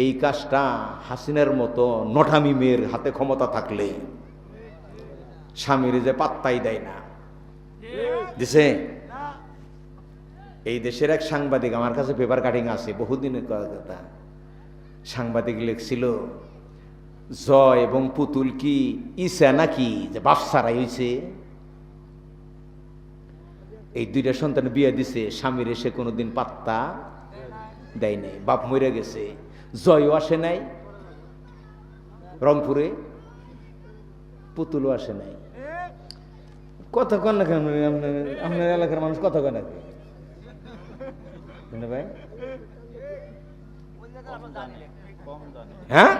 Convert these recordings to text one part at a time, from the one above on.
এই কাজটা হাসিনার মতো নঠামি মেয়ের হাতে ক্ষমতা থাকলে স্বামীর যে পাত্তাই দেয় না দিছে। এই দেশের এক সাংবাদিক, আমার কাছে পেপার কাটিং আছে বহুদিনের কথা, সাংবাদিক লিখছিল জয় এবং পুতুল কি ইসা নাকি যে বাপসারাই হইছে। এই দুইটা সন্তান বিয়ে দিছে, স্বামীর এসে কোনোদিন পাত্তা দেয় নাই, বাপ মরে গেছে। জয়ও আসে নাই রংপুরে, পুতুলও আসে নাই। কথা কন না কেন আপনার এলাকার মানুষ কথা কয় নাকি ভাই? হ্যাঁ,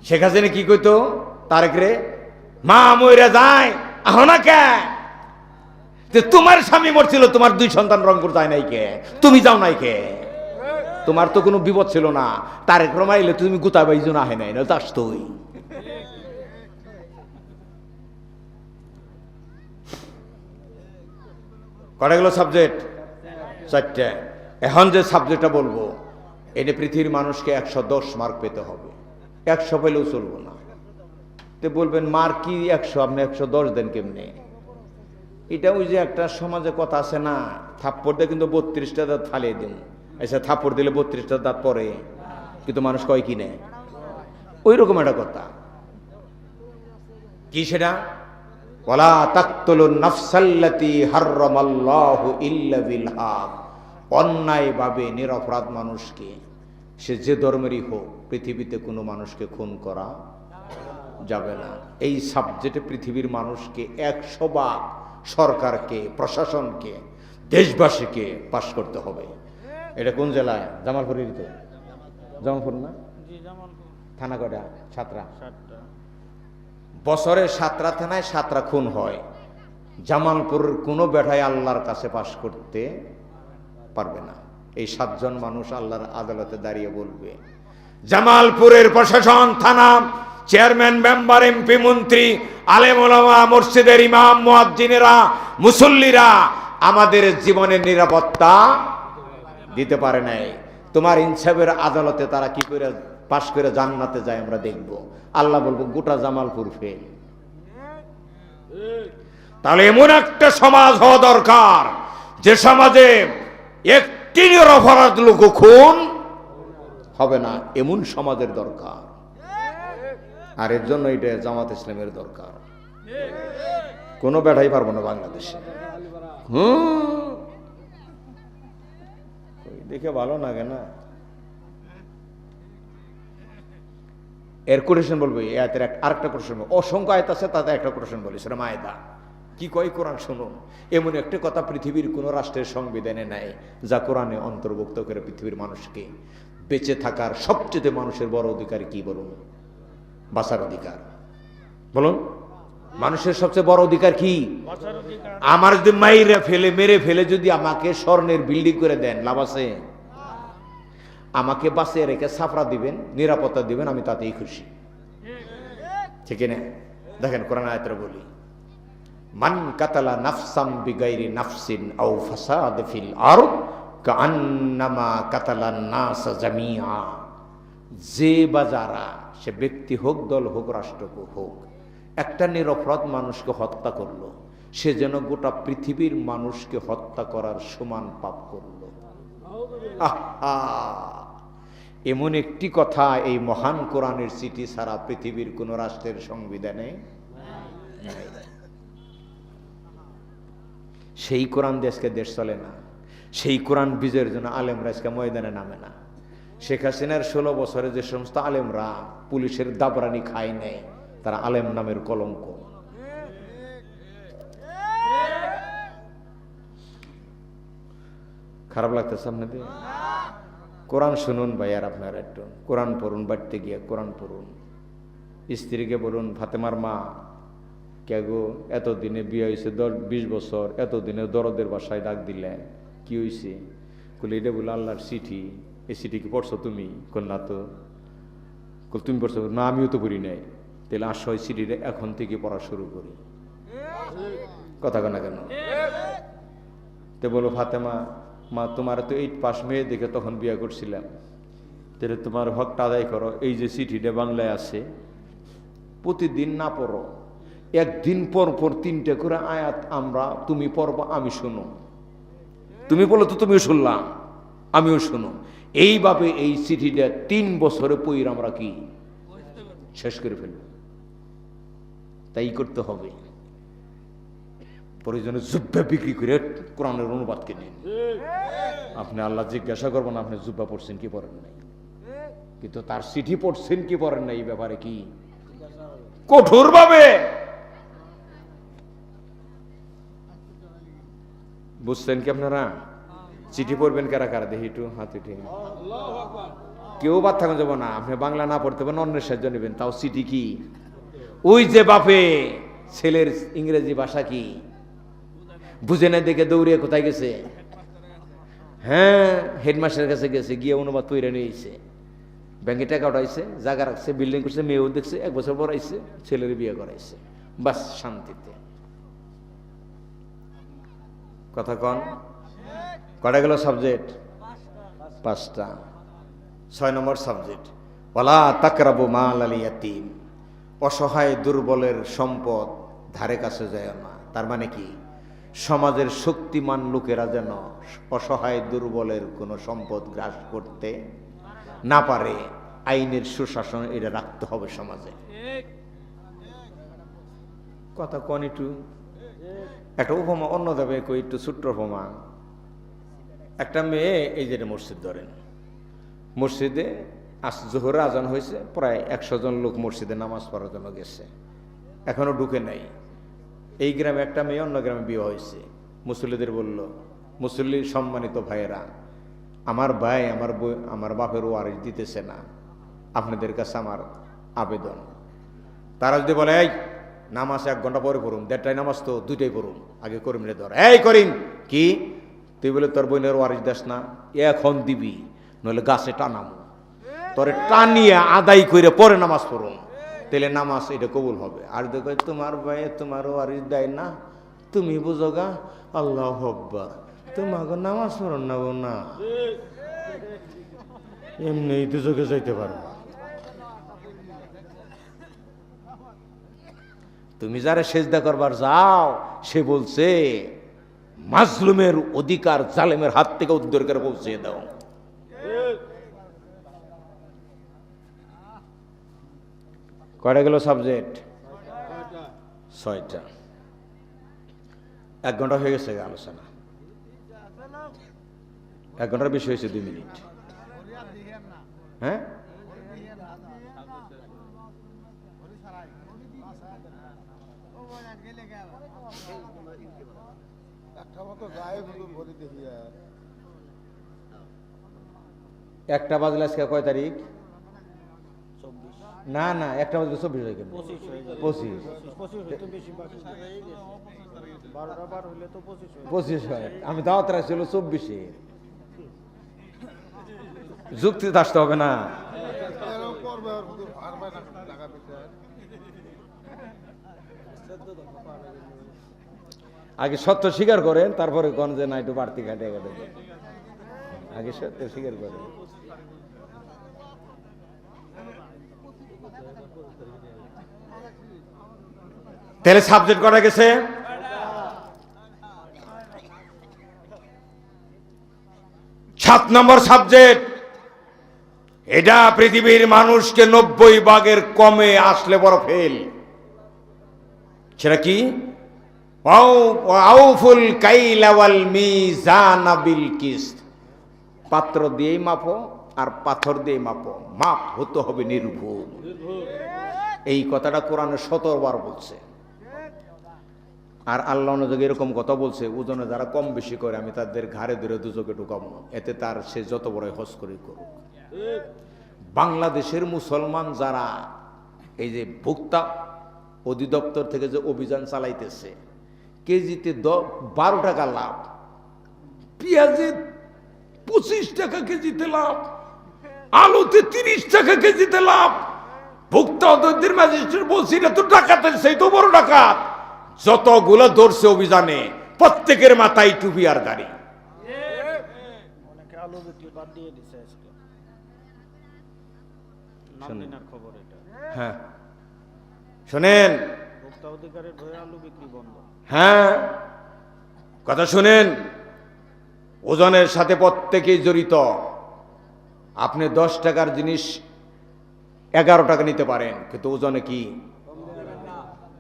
শেখ হাসিনা কি কইতো তারেক রে, মা মইরা যায় আহ না কে, তোমার স্বামী মরছিল, তোমার 2 সন্তান রংপুর যায় নাই কে, তুমি যাও নাই কে, তোমার তো কোনো বিপদ ছিল না, তারেক রমাইলে তুমি গুতা বাইজো না হয় নাই না তাস তুই। কটা গেল সাবজেক্ট? 4টে। এখন যে সাবজেক্টটা বলবো এটা পৃথিবীর মানুষকে 110 মার্ক পেতে হবে, 100 পেলেও চলবো না। তো বলবেন মার্ক কি 100, আপনি 110 দেন কেমনে? এটা ওই যে একটা সমাজে কথা আছে না, থাপ্পড় দিয়ে কিন্তু 32টা দাঁত ফালিয়ে দিন, আচ্ছা থাপ্পড় দিলে 32টা দাঁত পরে, কিন্তু মানুষ কয় কি নেয়, ওই রকম একটা কথা। কি সেটা? ওয়ালা তাকতুলুন নাফসাল্লাতী হারামাল্লাহু ইল্লা বিল হক। অন্যায়ভাবে নিরপরাধ মানুষকে, সে যে ধর্মেরই হোক, পৃথিবীতে কোনো মানুষকে খুন করা যাবে না। এই সাবজেক্টে পৃথিবীর মানুষকে 100 ভাগ সরকারকে, প্রশাসনকে, দেশবাসীকে পাশ করতে হবে। এটা কোন জেলায়? জামালপুরের তো, জামালপুর না? থানা কটা? 7টা। বছরে 7টা থানায় 7টা খুন হয়। জামালপুরের কোনো বেটায় আল্লাহর কাছে পাশ করতে পারবে না। এই 7 জন মানুষ আল্লাহর আদালতে দাঁড়িয়ে বলবে, জামালপুরের প্রশাসন, থানা, চেয়ারম্যান, মেম্বার, এমপি, মন্ত্রী, আলেম ওলামা, মসজিদের ইমাম, মুয়াজ্জিনেরা, মুসল্লিরা আমাদের জীবনের নিরাপত্তা দিতে পারে নাই। তোমার ইনসাফের আদালতে তারা কি করে পাশ করে জান্নাতে যায় আমরা দেখব। আল্লাহ বলবো গোটা জামালপুর ফেল। তাহলে এমন একটা সমাজ হওয়া দরকার যে সমাজে একটি নিরপরাধ লোক খুন হবে না, এমন সমাজের দরকার। আর এর জন্য এটা জামাত ইসলামের দরকার। কোনো বেটাই পারবো না বাংলাদেশে। দেখে ভালো লাগে না। এর কোটেশন বলবো, এর আরেকটা কোটেশন, অসংখ্য আয়াত আছে, তাতে একটা কোটেশন বলি, সেটা মায়দা। কি কয় কোরআন শুনুন। এমন একটা কথা পৃথিবীর কোন রাষ্ট্রের সংবিধানে নাই যা কোরআনে অন্তর্ভুক্ত করে পৃথিবীর মানুষকে বেঁচে থাকার সবচেয়ে মানুষের বড় অধিকার কি বলুন? বাঁচার অধিকার। বলুন, মানুষের সবচেয়ে বড় অধিকার কি? আমার যদি মাইরে ফেলে, মেরে ফেলে যদি আমাকে স্বর্ণের বিল্ডিং করে দেন, লাভ আছে? আমাকে বাঁচিয়ে রেখে সাফরা দিবেন, নিরাপত্তা দিবেন, আমি তাতেই খুশি। ঠিক না? দেখেন কোরআন আয়াতে বলি, মান কাতালা নাফসাম বিগাইরি নাফসিন আও ফাসাদ ফিল আরদ কাআন্নামা কাতালান নাস জামিআ। যে বা যারা, সে ব্যক্তি হোক, দল হোক, রাষ্ট্র হোক, একটা নিরপরাধ মানুষকে হত্যা করলো, সে যেন গোটা পৃথিবীর মানুষকে হত্যা করার সমান পাপ করলো। এমন একটি কথা এই মহান কোরআনের চিঠি ছাড়া পৃথিবীর কোন রাষ্ট্রের সংবিধানে নাই। সেই কোরআন দেশকে দেশ চলে না। সেই কোরআন বিজয়ের জন্য আলেমরা আজকে ময়দানে নামে না। শেখ হাসিনার 16 বছরে যে সমস্ত আলেমরা পুলিশের দাবরানি খায় নেয়, তারা আলেম নামের কলঙ্ক। খারাপ লাগতেছে আপনাদের? কোরআন শুনুন ভাই, আর আপনারা একটু কোরআন পড়ুন, বাড়িতে গিয়ে কোরআন পড়ুন। স্ত্রীকে বলুন, ফাতেমার মা, কে গো এতদিনে বিয়ে হয়েছে 10-20 বছর, এতদিনে দরদের বাসায় ডাক দিলে, কি হয়েছে? বলে এটা বলে আল্লাহর চিঠি, এই চিঠি কি পড়ছো তুমি? না তো। তুমি পড়ছো? না, আমিও তো পড়ি নাই। তাহলে আসো এই চিঠিটা এখন থেকে পড়া শুরু করি। কথা কেন কেন? তো বলো, ফাতেমা মা তোমার তো 8 পাস মেয়ে দেখে তখন বিয়ে করছিলাম, তাহলে তোমার হকটা আদায় করো। এই যে চিঠিটা বাংলায় আছে, প্রতিদিন না পড়ো, একদিন পর পর 3টে করে আয়াত তুমি পড়বো, আমি শুনো, তুমি বলো তো তুমিও শুনলাম, আমিও শুনো। এইভাবে এই চিঠিটা 3 বছরে পড়ে আমরা কি শেষ করে ফেলব। তাই করতে হবে। প্রয়োজনে জুব্বা বিক্রি করে কোরআনের অনুবাদ কিনে আপনি আল্লাহ জিজ্ঞাসা করবেন আপনি জুব্বা পড়ছেন কি পড়েন নাই, কিন্তু তার চিঠি পড়ছেন কি পড়েন নাই এই ব্যাপারে কি কঠোর ভাবে বুঝছেন কি আপনারা? চিঠি পড়বেন কারা কারা দেখি একটু হাত উঠে। কেউ বাদ থাকুন যাব না, আপনি বাংলা না পড়তে পারেন অন্যের সাহায্য নেবেন। তাও চিঠি কি? ওই যে বাপে ছেলের ইংরেজি ভাষা কি বুঝে না দেখে দৌড়িয়ে কোথায় গেছে, হ্যাঁ হেডমাস্টারের কাছে গেছে, গিয়ে অনুবাদ তৈরি নিয়েছে, ব্যাংকে টাকা উঠাইছে, জায়গা রাখছে, বিল্ডিং করছে, মেয়েও দেখছে, 1 বছর পর আইছে, ছেলের বিয়ে করাইছে, বাস শান্তিতে। কথা কন কটা গেল সাবজেক্ট? 5টা। 6 নম্বর সাবজেক্ট, ওয়ালা তাকরাবু মাল আল ইয়াতীম, অসহায় দুর্বলের সম্পদ ধারে কাছে যায় না। তার মানে কি? সমাজের শক্তিমান লোকেরা যেন অসহায় দুর্বলের কোনো সম্পদ গ্রাস করতে না পারে, আইনের সুশাসন এটা রাখতে হবে সমাজে। কথা কন একটু। একটা উপমা অন্য দেবে কই, একটু ছোট্ট উপমা। একটা মেয়ে, এই যে মসজিদ ধরেন, মসজিদে জোহরে আজান হয়েছে, প্রায় 100 জন লোক মসজিদে নামাজ পড়ার জন্য গেছে, এখনো ঢুকে নাই। এই গ্রামে একটা মেয়ে অন্য গ্রামে বিয়ে হয়েছে। মুসল্লিদের বলল, মুসল্লি সম্মানিত ভাইয়েরা, আমার ভাই আমার বাপের ওয়ারিশ দিতেছে না, আপনাদের কাছে আমার আবেদন। তারা যদি বলে এই নামাজ 1 ঘন্টা পরে পড়ুন, 1:30টায় নামাজ তো 2টায় পড়ুন, আগে করিম রে ধর। এই করিম কি তুই বলে তোর বোনের ওয়ারিশ দাস না, এখন দিবি, নইলে গাছে টানামো, তোরে টানিয়ে আদায় করে পরে নামাজ পড়ুন, তাহলে নামাজ এটা কবুল হবে। আর দেখো তোমার ভাই তোমার ওয়ারিশ দেয় না, তুমি বুঝো গা, আল্লাহ হব্বা, তোমাকে নামাজ পড়ুন না, এমনি দুজকে যাইতে পারবা। তুমি যারা সেজদা করবার যাও, সে বলছে মাজলুমের অধিকার জালেমের হাত থেকে উদ্ধার করে পৌঁছে দাও। কয়টা গেল সাবজেক্ট? 6টা। 1 ঘন্টা হয়ে গেছে আলোচনা, 1 ঘন্টার বেশি হয়েছে 2 মিনিট। হ্যাঁ একটা বাজলে আজকে কয় তারিখ? না না, একটা বাজলে 24 হয়ে গেল, 25 হয়। আমি দাওয়াত রাখছিল 24-এ, যুক্তি আসতে হবে না। আগে সত্য স্বীকার করেন, তারপরে কোন যে না একটু বাড়তি ঘাটে গেলে, আগে সত্য স্বীকার করেন। তাহলে সাবজেক্ট করা গেছে? 7 নম্বর সাবজেক্ট, এটা পৃথিবীর মানুষকে 90 ভাগের কমে আসলে বড় ফেল। সেটা কি? আউফুল কাইলা ওয়াল মিজান বিল কিসত, পাত্র দিয়েই মাপো আর পাথর দিয়ে মাপো, মাপ হতে হবে নির্ভুল। এই কথাটা কোরআনে 17 বার বলছে। আর আল্লাহ নজকে এরকম কথা বলছে, ওজনে যারা কম বেশি করে আমি তাদের ঘাড়ে ধরে দুজকে ঢুকাবো, এতে তার সে যত বড় হজ করে করুক। বাংলাদেশের মুসলমান যারা এই যে ভোক্তা অধিদপ্তর থেকে যে অভিযান চালাইতেছে, কেজিতে 12 টাকা লাভ, পেঁয়াজে 25 টাকা কেজিতে লাভ, আলুতে 30 টাকা কেজিতে লাভ। ভোক্তা অধিদপ্তর ম্যাজিস্ট্রেট বলছি এটা তো ডাকাতের সেই তো বড় ডাকাত। যতগুলো ধরছে অভিযানে প্রত্যেকের মাথায় টুপি আর দাড়ি, নাকি আলু বিক্রি বাদ দিয়ে দিছে আজকে, নামদিনার খবর এটা। হ্যাঁ শোনেন, ভোক্তা অধিকারের ভয়ে আলু বিক্রি বন্ধ। হ্যাঁ কথা শুনেন, ওজনের সাথে প্রত্যেকেই জড়িত। আপনি 10 টাকার জিনিস 11 টাকা নিতে পারেন, কিন্তু ওজনে কি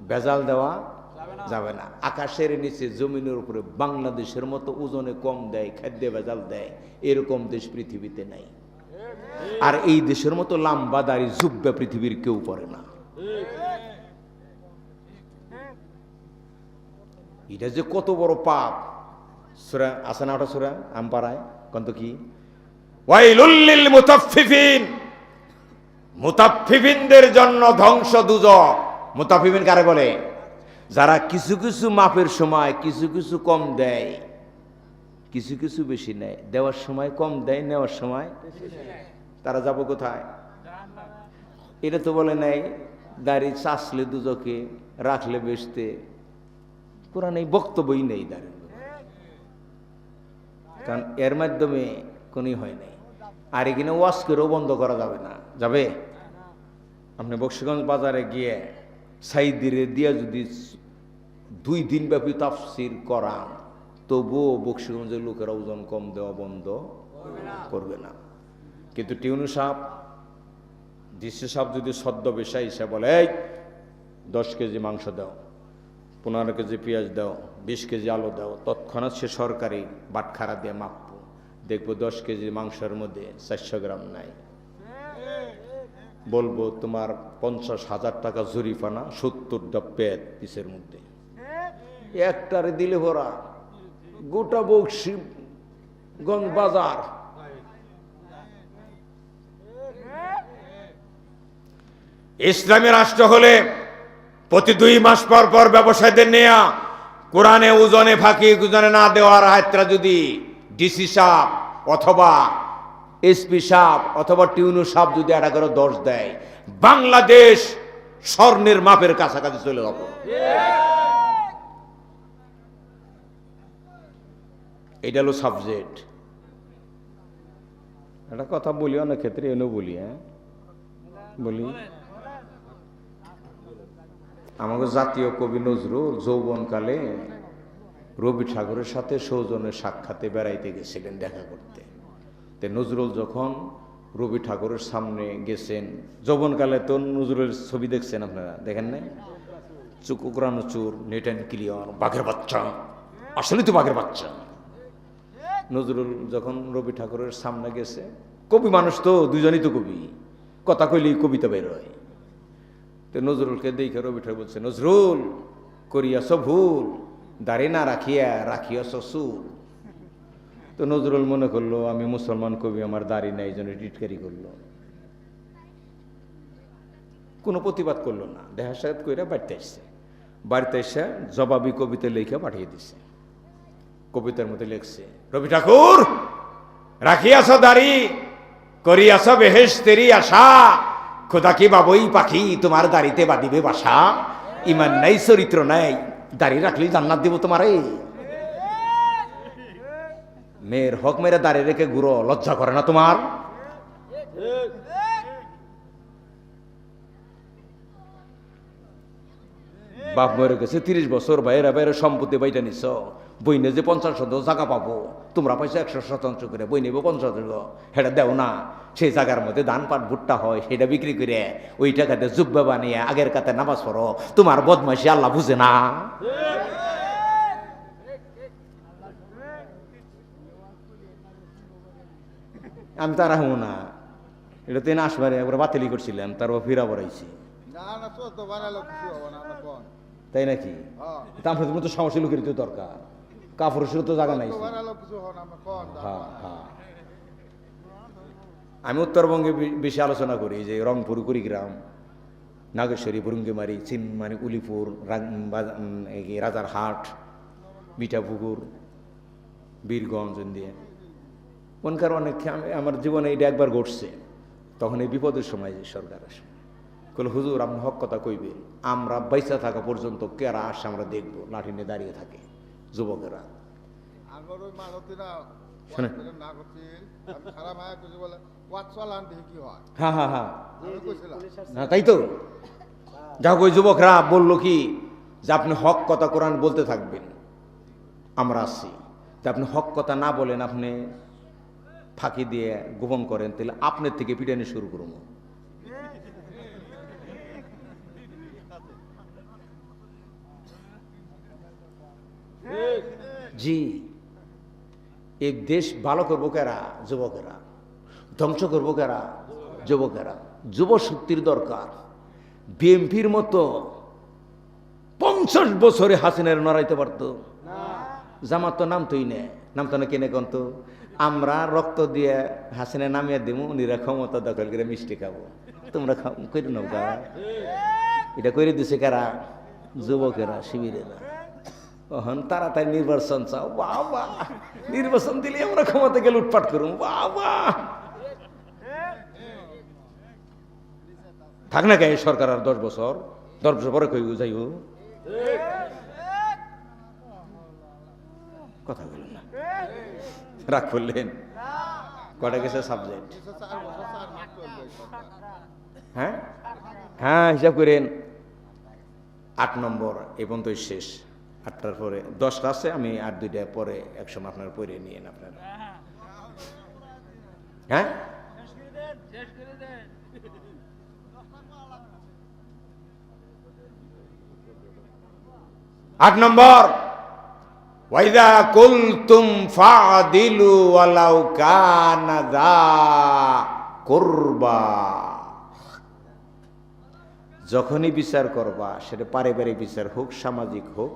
ভেজাল দেওয়া যাবে না। আকাশের নিচে জমিনের উপরে বাংলাদেশের মতো ওজনে কম দেয়, খাদ্যে ভেজাল দেয়, এরকম দেশ পৃথিবীতে নাই। আর এই দেশের মতো লাম্বা দাড়ি জুব্বা পৃথিবীর কেউ পরে না। এটা যে কত বড় পাপ। সূরা আছে না, ওটা সূরা আম্পারায় কন্ত কি, ওয়াইলুল লিল মুতাফফিফিন, মুতাফফিফিনদের জন্য ধ্বংস দুজক। মুতাফফিফিন কারে বলে? যারা কিছু কিছু মাপের সময় কিছু কিছু কম দেয়, কিছু কিছু বেশি নেয়। দেওয়ার সময় কম দেয়, নেওয়ার সময় তারা যাব কোথায়? এটা তো বলে নাই দাড়ি চাষলে দুজকে, রাখলে বেচতে। কোরআনে বক্তব্যই নেই দাঁড়িয়ে, কারণ এর মাধ্যমে কোনই হয় নাই। আর এখানে ওয়াশ করেও বন্ধ করা যাবে না। যাবে? আপনি বক্সিগঞ্জ বাজারে গিয়ে সাইদিরে দিয়া যদি 2 দিন ব্যাপী তাফসির করান, তবুও বক্সিগঞ্জের লোকেরা ওজন কম দেওয়া বন্ধ করবে না। কিন্তু টিউনু সাহেব, ডিসি সাহেব যদি সদ্য বেশাই সে বলে 10 কেজি মাংস দাও, 15 কেজি পেঁয়াজ দাও, 20 কেজি আলু দাও, তৎক্ষণাৎ সে সরকারি বাটখারা দিয়ে মাপবো, দেখবো 10 কেজি মাংসের মধ্যে 400 গ্রাম নাই। বলবো তোমার 50,000 টাকা জরিফানা, 70টা পেট পিসের মধ্যে। একটারে দিলে ভরা গোটা বক্সিগঞ্জ বাজার। ইসলামী রাষ্ট্র হলে প্রতি 2 মাস পর পর ব্যবসায়ীদের নেয়া কোরআনে ওজনে ফাঁকি ওজনে না দেওয়ার হাতটা যদি ডিসি সাহেব অথবা এসপি সাহেব অথবা টিউনু সাহেব যদি এটা করে দোষ দেয়, বাংলাদেশ স্বর্ণের মাপের কাছাকাছি চলে যাব। এটা হলো সাবজেক্ট। একটা কথা বলি, অনেক ক্ষেত্রে এনেও বলি, হ্যাঁ বলি। আমাকে জাতীয় কবি নজরুল যৌবনকালে রবি ঠাকুরের সাথে সৌজন্যের সাক্ষাতে বেড়াইতে গেছিলেন, দেখা করতে। তো নজরুল যখন রবি ঠাকুরের সামনে গেছেন, যৌবনকালে তো নজরুলের ছবি দেখছেন আপনারা, দেখেন না? চুক উকরানো চুর, নেট অ্যান্ড ক্লিয়ার, বাঘের বাচ্চা, আসলে তো বাঘের বাচ্চা। নজরুল যখন রবি ঠাকুরের সামনে গেছে, কবি মানুষ তো, দুজনই তো কবি, কথা কইলেই কবিতা বের হয়। তো নজরুলকে দেখে রবি ঠাকুর বলছে, নজরুল করিয়াছ ভুল, দাড়ি না রাখিয়া রাখিয়াছ চুল। তো নজরুল মনে করলো আমি মুসলমান কবি, আমার দাড়ি নাই, জন্য টিটকারি করলো, কোনো প্রতিবাদ করলো না। দেখা সাক্ষাৎ করে বাড়িতে আসছে, বাড়িতে এসে জবাবি কবিতা লেখা পাঠিয়ে দিছে। কবিতার মধ্যে লিখছে, রবি ঠাকুর রাখিয়াছ দাড়ি, করিয়াছ বেহেশতেরি আশা, খোদা কি বাবুই পাখি তোমার দাড়িতে বাঁধিবে বাসা, ইমান নাই চরিত্র নাই, দাড়ি রাখলেই জান্নাত দিব তোমারে। মেয়ের হক মেরে দাড়ি রেখে ঘুরো, লজ্জা করে না তোমার? বাপ মরে গেছে 30 বছর, ভাইয়েরা বাইরে সম্পত্তি বাইটা নিছ, বইনে যে 50% জায়গা পাবো, তোমরা পাইছো 100% করে, বই নেবো 50%, সেটা দেও না। সেই জায়গার মধ্যে ধান পাট ভুট্টা হয়, সেটা বিক্রি করে ওই টাকাতে জুব্বা বানিয়ে আগের কাতে নামাজ পড়ো। তোমার বদমাইশি আল্লাহ বুঝে না? আমি তারা হবো না, এটা তো আসবারে একবার বাতিলি করছিলাম, তারপর ফিরা বড়াইছি। তাই নাকি? তারপরে তো সমস্যা লোকের তো দরকার, কাপড়ের তো জায়গা নাই। আমি উত্তরবঙ্গে বেশি আলোচনা করি, যে রংপুর, কুড়িগ্রাম, নাগেশ্বরী, বুরুঙ্গিমারি, চিনমারি, উলিপুর, রাজারহাট, মিঠাপুকুর, বীরগঞ্জ দিয়ে কোনকার অনেক। আমার জীবনে এটা একবার ঘটছে, তখন এই বিপদের সময় যে সরকার আসে বলে, হুজুর আপনি হক কথা কইবে, আমরা বাইসা থাকা পর্যন্ত কেরা আসে আমরা দেখবো। লাঠি নিয়ে দাঁড়িয়ে থাকে যুবকেরা। শোনেন না করছি আমি খারাপ হয়ে কিছু বলে ওয়াট চালান দেখি কি হয় হ্যাঁ হ্যাঁ হ্যাঁ আমি কইছিলাম না তাই তো যাক ওই যুবকরা বললো কি যে আপনি হক কথা কোরআন বলতে থাকবেন, আমরা আসছি যে আপনি হক কথা না বলেন, আপনি ফাঁকি দিয়ে গোপন করেন, তাহলে আপনার থেকে পিটানি শুরু করুন। জি, এই দেশ ভালো করবো কারা? যুবকেরা। ধ্বংস করবো কারা? যুবকেরা। যুব শক্তির দরকার। বিএনপির মতো 50 বছরে হাসিনার নড়াইতে পারতো? জামাত তো নামতোই না। নামতো না কেনে কন্ত? আমরা রক্ত দিয়ে হাসিনা নামিয়ে দেবো, উনিরা ক্ষমতা দখল করে মিষ্টি খাবো, তোমরা করে নাও গা। এটা করে দিছে কারা? যুবকেরা, শিবিরেরা। তখন তাড়াতাড়ি নির্বাচন চাও, বাবা নির্বাচন দিলে আমরা ক্ষমতাকে লুটপাট করুন, বাবা থাক না কে সরকার আর 10 বছর, 10 বছর পরে কই যাইও, কথা বলুন না, রাগ করলেন। কটা গেছে সাবজেক্ট? 4 বছর 4 মাস চলবে এই সরকার। হ্যাঁ হ্যাঁ, হিসাব করেন 8 নম্বর এই পর্যন্তই শেষ। 8টার পরে 10টা আছে, আমি আর 2টা পরে একসময় আপনার পরে নিয়েন আপনারা। হ্যাঁ 8 নম্বর, ওয়াইদা কুলতুম ফাদিলু ওয়ালাউ কানা যা কুরবা। যখনই বিচার করবা, সেটা পারিবারিক বিচার হোক, সামাজিক হোক,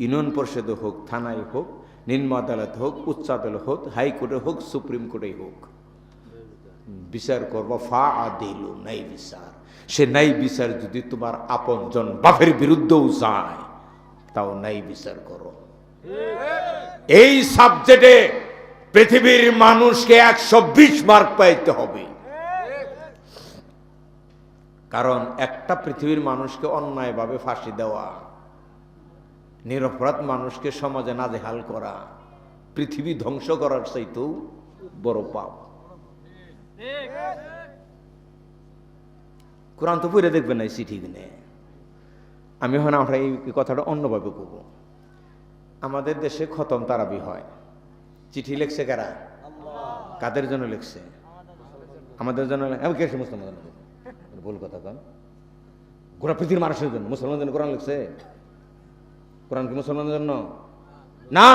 ইউনিয়ন পরিষদে হোক, থানায় হোক, নিম্ন আদালত হোক, উচ্চ আদালত হোক, হাইকোর্টে হোক, সুপ্রিম কোর্টে হোক, বিচার করবা ফাদিলু, নাই বিচার। সে নাই বিচার যদি তোমার আপনজন বাপের বিরুদ্ধেও যায়, তাও নাই বিচার করো। এই সাবজেক্টে পৃথিবীর মানুষকে 120 মার্ক পাইতে হবে। কারণ একটা পৃথিবীর মানুষকে অন্যায়ভাবে ফাঁসি দেওয়া, নিরপরাধ মানুষকে সমাজে নাজেহাল করা, পৃথিবী ধ্বংস করার চাইতেও বড় পাপ। কোরআন তো পড়ে দেখবেন না, চিঠি কিনে। আমি এখন আমরা এই কথাটা অন্যভাবে করব। আমাদের দেশে খতম তারাবি হয়, চিঠি লিখছে কারা? কাদের জন্য লিখছে? আমাদের জন্য। আমি কে মুসলমান? ভুল কথা কন। গোটা পৃথিবীর মানুষের জন্য। মুসলমানদের জন্য কোরআন লিখছে? কোরআন কি মুসলমানদের জন্য না?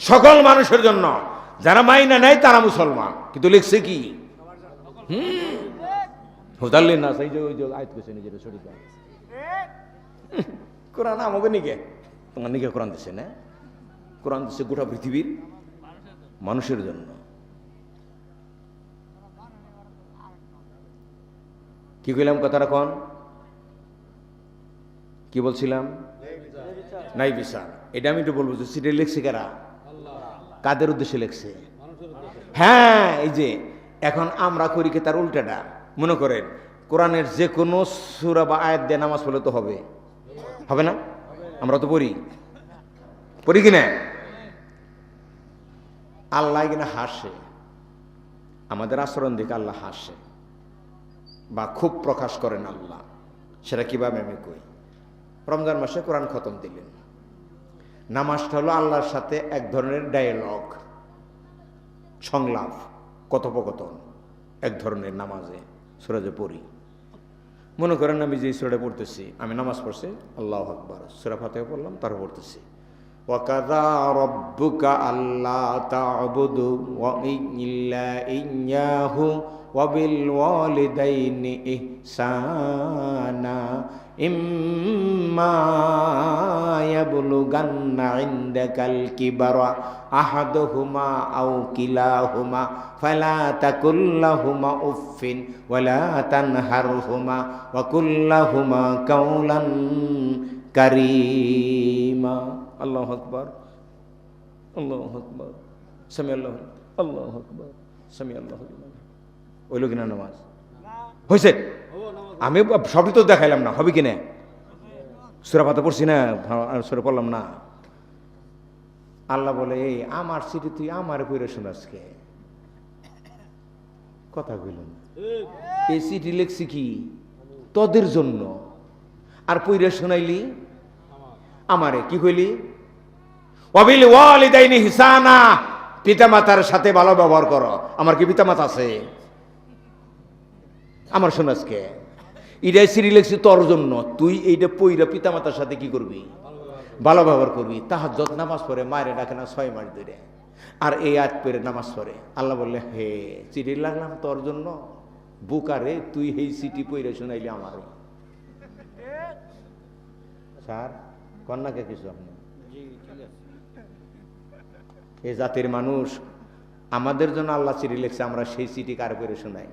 সকল মানুষের জন্য। যারা মাইনা নেয় তারা মুসলমান, কিন্তু লিখছে কি? হুদাল্লিন নাস, এই যে ওই যে আয়াত কইছে নিজের শরীর। কোরআন আমাকে নিকে, তোমার নিকে কোরআন দিছে না? কোরআন দিছে গোটা পৃথিবীর মানুষের জন্য। কি কইলাম কথাটা কোন? কি বলছিলাম? নাই বিচার। এটা আমি একটু বলবো যে সিটে লিখছে কারা? কাদের উদ্দেশ্যে লিখছে? হ্যাঁ, এই যে এখন আমরা করি কি তার উল্টাটা। মনে করেন কোরআনের যে কোনো সূরা বা আয়াত দিয়ে নামাজ পড়লে তো হবে, হবে না? আমরা তো পড়ি কিনা? আল্লাহ কিনা হাসে, আমাদের আচরণ দেখে আল্লাহ হাসে বা খুব প্রকাশ করেন আল্লাহ। সেটা কিভাবে আমি কই। রমজান মাসে কোরআন খতম দিলেন। নামাজটা হলো আল্লাহর সাথে এক ধরনের ডায়ালগ, সংলাপ, কথোপকথন এক ধরনের নামাজে সূরাতে পড়ি। মনে করেন আমি যে সূরাটা পড়তেছি, আমি নামাজ পড়ছি, আল্লাহু আকবার, সূরা ফাতিহা পড়লাম, তারপর পড়তেছি ওয়াকাযা রাব্বুকা আল্লা তা'বুদু ইল্লা ইয়্যাহু ওয়া বিল ওয়ালিদাইনি ইহসানা ইম্মা ইয়াবলুগান্না ইনদাকাল কিবারা আহাদুহুমা আও কিলাহুমা ফালা তাকুল লাহুমা উফফিন ওয়ালা তানহারহুমা ওয়া কুল লাহুমা কাওলান কারীমা। আল্লাহু আকবার, আল্লাহু আকবার, সামি আল্লাহু, আল্লাহু আকবার, সামি আল্লাহু লিমান। ওই লোক না নামাজ হয়েছে? আমি সবই তো দেখাইলাম না, হবে কিনা? সূরা ফাতিহা পড়ছি না, সূরা পড়লাম না। আল্লাহ বলে, এই আমার চিঠি তুই আমার পড়ে শোনাস কে? কথা কইল না। এই চিঠি লিখছি কি তোদের জন্য, আর পইরা শোনাইলি আমারে। কি কইলি? ওয়াবিল ওয়ালিদাইনি ইহসানা, পিতামাতার সাথে ভালো ব্যবহার করো। আমার কি পিতামাতা আছে? আমার শোনাস কে? এটাই চিঠি লিখছি তোর জন্য, তুই এইটা পইরা পিতামাতার সাথে কি করবি? ভালো ব্যবহার করবি। তাহাজ্জুদ নামাজ পড়ে মায়ের ডাকে না 6 মাস ধরে, আর এই আয়াত পড়ে নামাজ পড়ে। আল্লাহ বললে, হে চিঠি লাগলাম তোর জন্য, বুকারে তুই এই চিঠি পড়ে শোনাইলি আমারে। স্যার কন্যাকে কিছু আপনি জি ঠিক আছে। এই জাতির মানুষ আমাদের জন্য আল্লাহ চিঠি লিখছে, আমরা সেই চিঠি কার পড়ে শোনাই?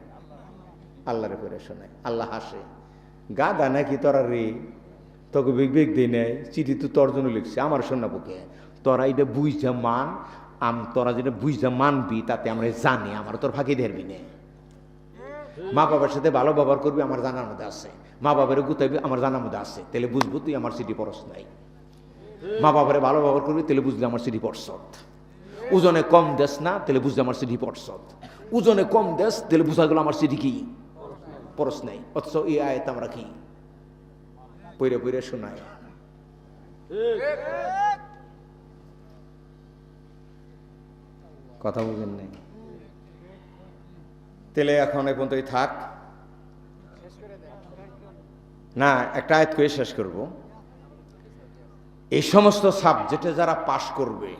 আল্লাহরে পড়ে শোনাই। আল্লাহ হাসে, গাদা নাকি তোরা রে, তোকে বিগ দিই নাই, চিঠি তো তোর জন্য লিখছে, আমার শোনাবো কে? তোরা এটা বুঝা মান, তোরা যেটা বুঝা মানবি তাতে আমরা জানি, আমার তোর ফাঁকি ধরবি না। মা বাবার সাথে ভালো ব্যবহার করবি, আমার জানার মধ্যে আছে। মা বাবারে গুতাইবি, আমার জানার মধ্যে আছে। তাহলে বুঝবো তুই আমার চিঠি পড়স নাই। মা বাবারে ভালো ব্যবহার করবি, তাহলে বুঝলি আমার চিঠি পড়ছত। ওজনে কম দেশ না, তাহলে বুঝলি আমার চিঠি পড়ছত। ওজনে কম দেশ, তাহলে বুঝা গেল আমার চিঠি কি পড়স নাই। অথচ এই আয়াত আমরা কি পইরে পইরে শোনাই। কথা বুঝেন নাই? তাহলে এখন এই পর্যন্তই থাক না, একটা আয়াত করে শেষ করব। এই সমস্ত সাবজেক্টে যারা পাশ করবে,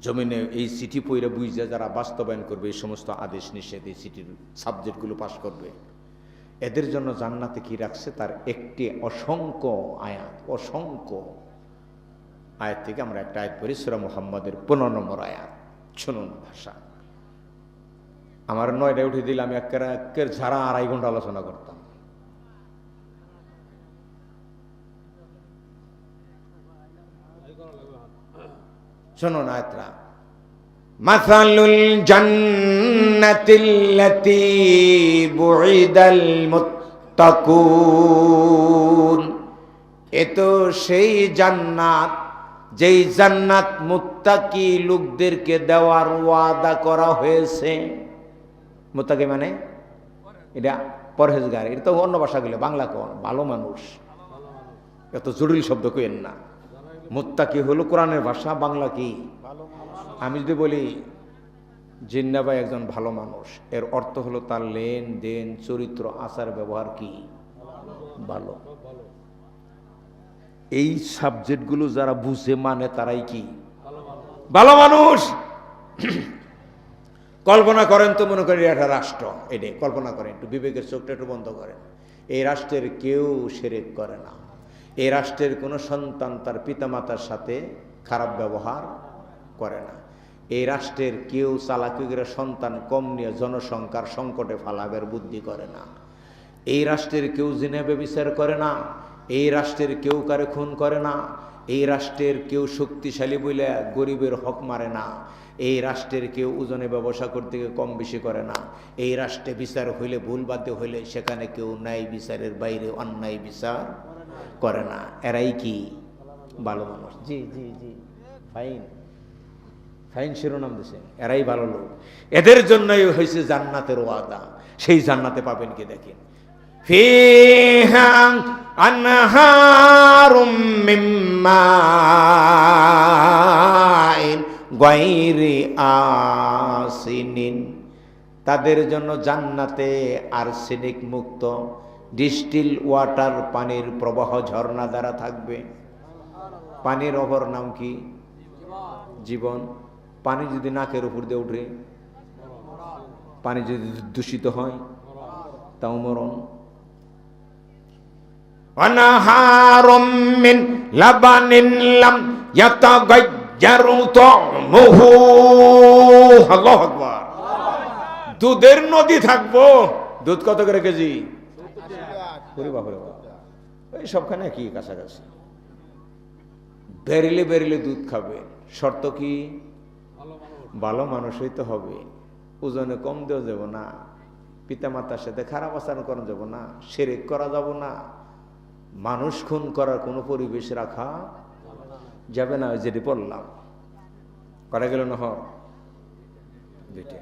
জমিনে এই চিঠি পইরা বুঝে যারা বাস্তবায়ন করবে, এই সমস্ত আদেশ নিষেধ, এই চিঠির সাবজেক্টগুলো পাশ করবে, এদের জন্য জান্নাতে কি রাখছে তার একটি অসংখ্য আয়াত, অসংখ্য আয়াত থেকে আমরা একটা আয়াত পড়ি, সূরা মুহাম্মাদের 15 নম্বর আয়াত। শুনুন ভাষা, আমার 9টায় উঠে দিলে আমি একের ঝাড়া 2.5 ঘন্টা আলোচনা করতাম। শুনুন আয়াতটা, মাসালুল জান্নাতিল্লাতী বুইদাল মুত্তাকুন, এ তো সেই জান্নাত যেই জান্নাত মুত্তাকি লোকদেরকে দেওয়ার ওয়াদা করা হয়েছে। মুত্তাকি মানে এটা পরহেজগার, এটা তো অন্য ভাষা গেলে বাংলা কোন ভালো মানুষ, এত জটিল শব্দ কইেন না। মুত্তাকি হলো কোরআনের ভাষা, বাংলা কি? আমি যদি বলি জিন্না ভাই একজন ভালো মানুষ, এর অর্থ হলো তার লেনদেন, চরিত্র, আচার ব্যবহার কি ভালো। এই সাবজেক্টগুলো যারা বুঝে মানে তারাই কি ভালো মানুষ। কল্পনা করেন তো, মনে করেন একটা রাষ্ট্র, এটা কল্পনা করেন, একটু বিবেকের চোখটা একটু বন্ধ করেন। এই রাষ্ট্রের কেউ শিরক করে না, এই রাষ্ট্রের কোনো সন্তান তার পিতামাতার সাথে খারাপ ব্যবহার করে না, এই রাষ্ট্রের কেউ চালাকি করে সন্তান কম নিয়ে জনসংখ্যার সংকটে ফালাবের বুদ্ধি করে না, এই রাষ্ট্রের কেউ জিনা ব্যভিচার করে না, এই রাষ্ট্রের কেউ কারে খুন করে না, এই রাষ্ট্রের কেউ শক্তিশালী বলে গরিবের হক মারে না, এই রাষ্ট্রের কেউ ওজনে ব্যবসা করতে গিয়ে কম বেশি করে না, এই রাষ্ট্রে বিচার হইলে ভুল বাধ্য হইলে সেখানে কেউ ন্যায় বিচারের বাইরে অন্যায় বিচার করে না। এরাই কি ভালো মানুষ। জি জি জি, ফাইন ফাইন শিরোনাম দিছে, এরাই ভালো লোক। এদের জন্যই হয়েছে জান্নাতের ওয়াদা। সেই জান্নাতে পাবেন কি দেখেন, ফিহা আনহারুম মিন মাইন গায়রি আসিনিন, তাদের জন্য জান্নাতে আর্সেনিক মুক্ত ডিস্টিল ওয়াটার, পানির প্রবাহ ঝর্ণা দ্বারা থাকবে। পানির অপর নাম কি? জীবন। পানি যদি নাকের উপর দিয়ে উঠে, পানি যদি দূষিত হয় তাও মরণ। অনাহারুম মিন লাবানিন লাম ইয়াতাগায়্যারু তা'মুহু, আল্লাহু আকবার। দুধের নদী থাকবো। দুধ কত করে কেজি? ওরে বাবা রে বাবা, ওই সবখানে কি কাছাকাছি। বেরিলে বেরিলে দুধ খাবে, শর্ত কি? ভালো মানুষ হইতে হবে, ওজনে কম দেওয়া যাব না, পিতামাতার সাথে খারাপ আচরণ করা যাব না, শিরক করা যাব না, মানুষ খুন করার কোনো পরিবেশ রাখা যাবে না। যেটি বললাম, করা গেল নহর দুইটা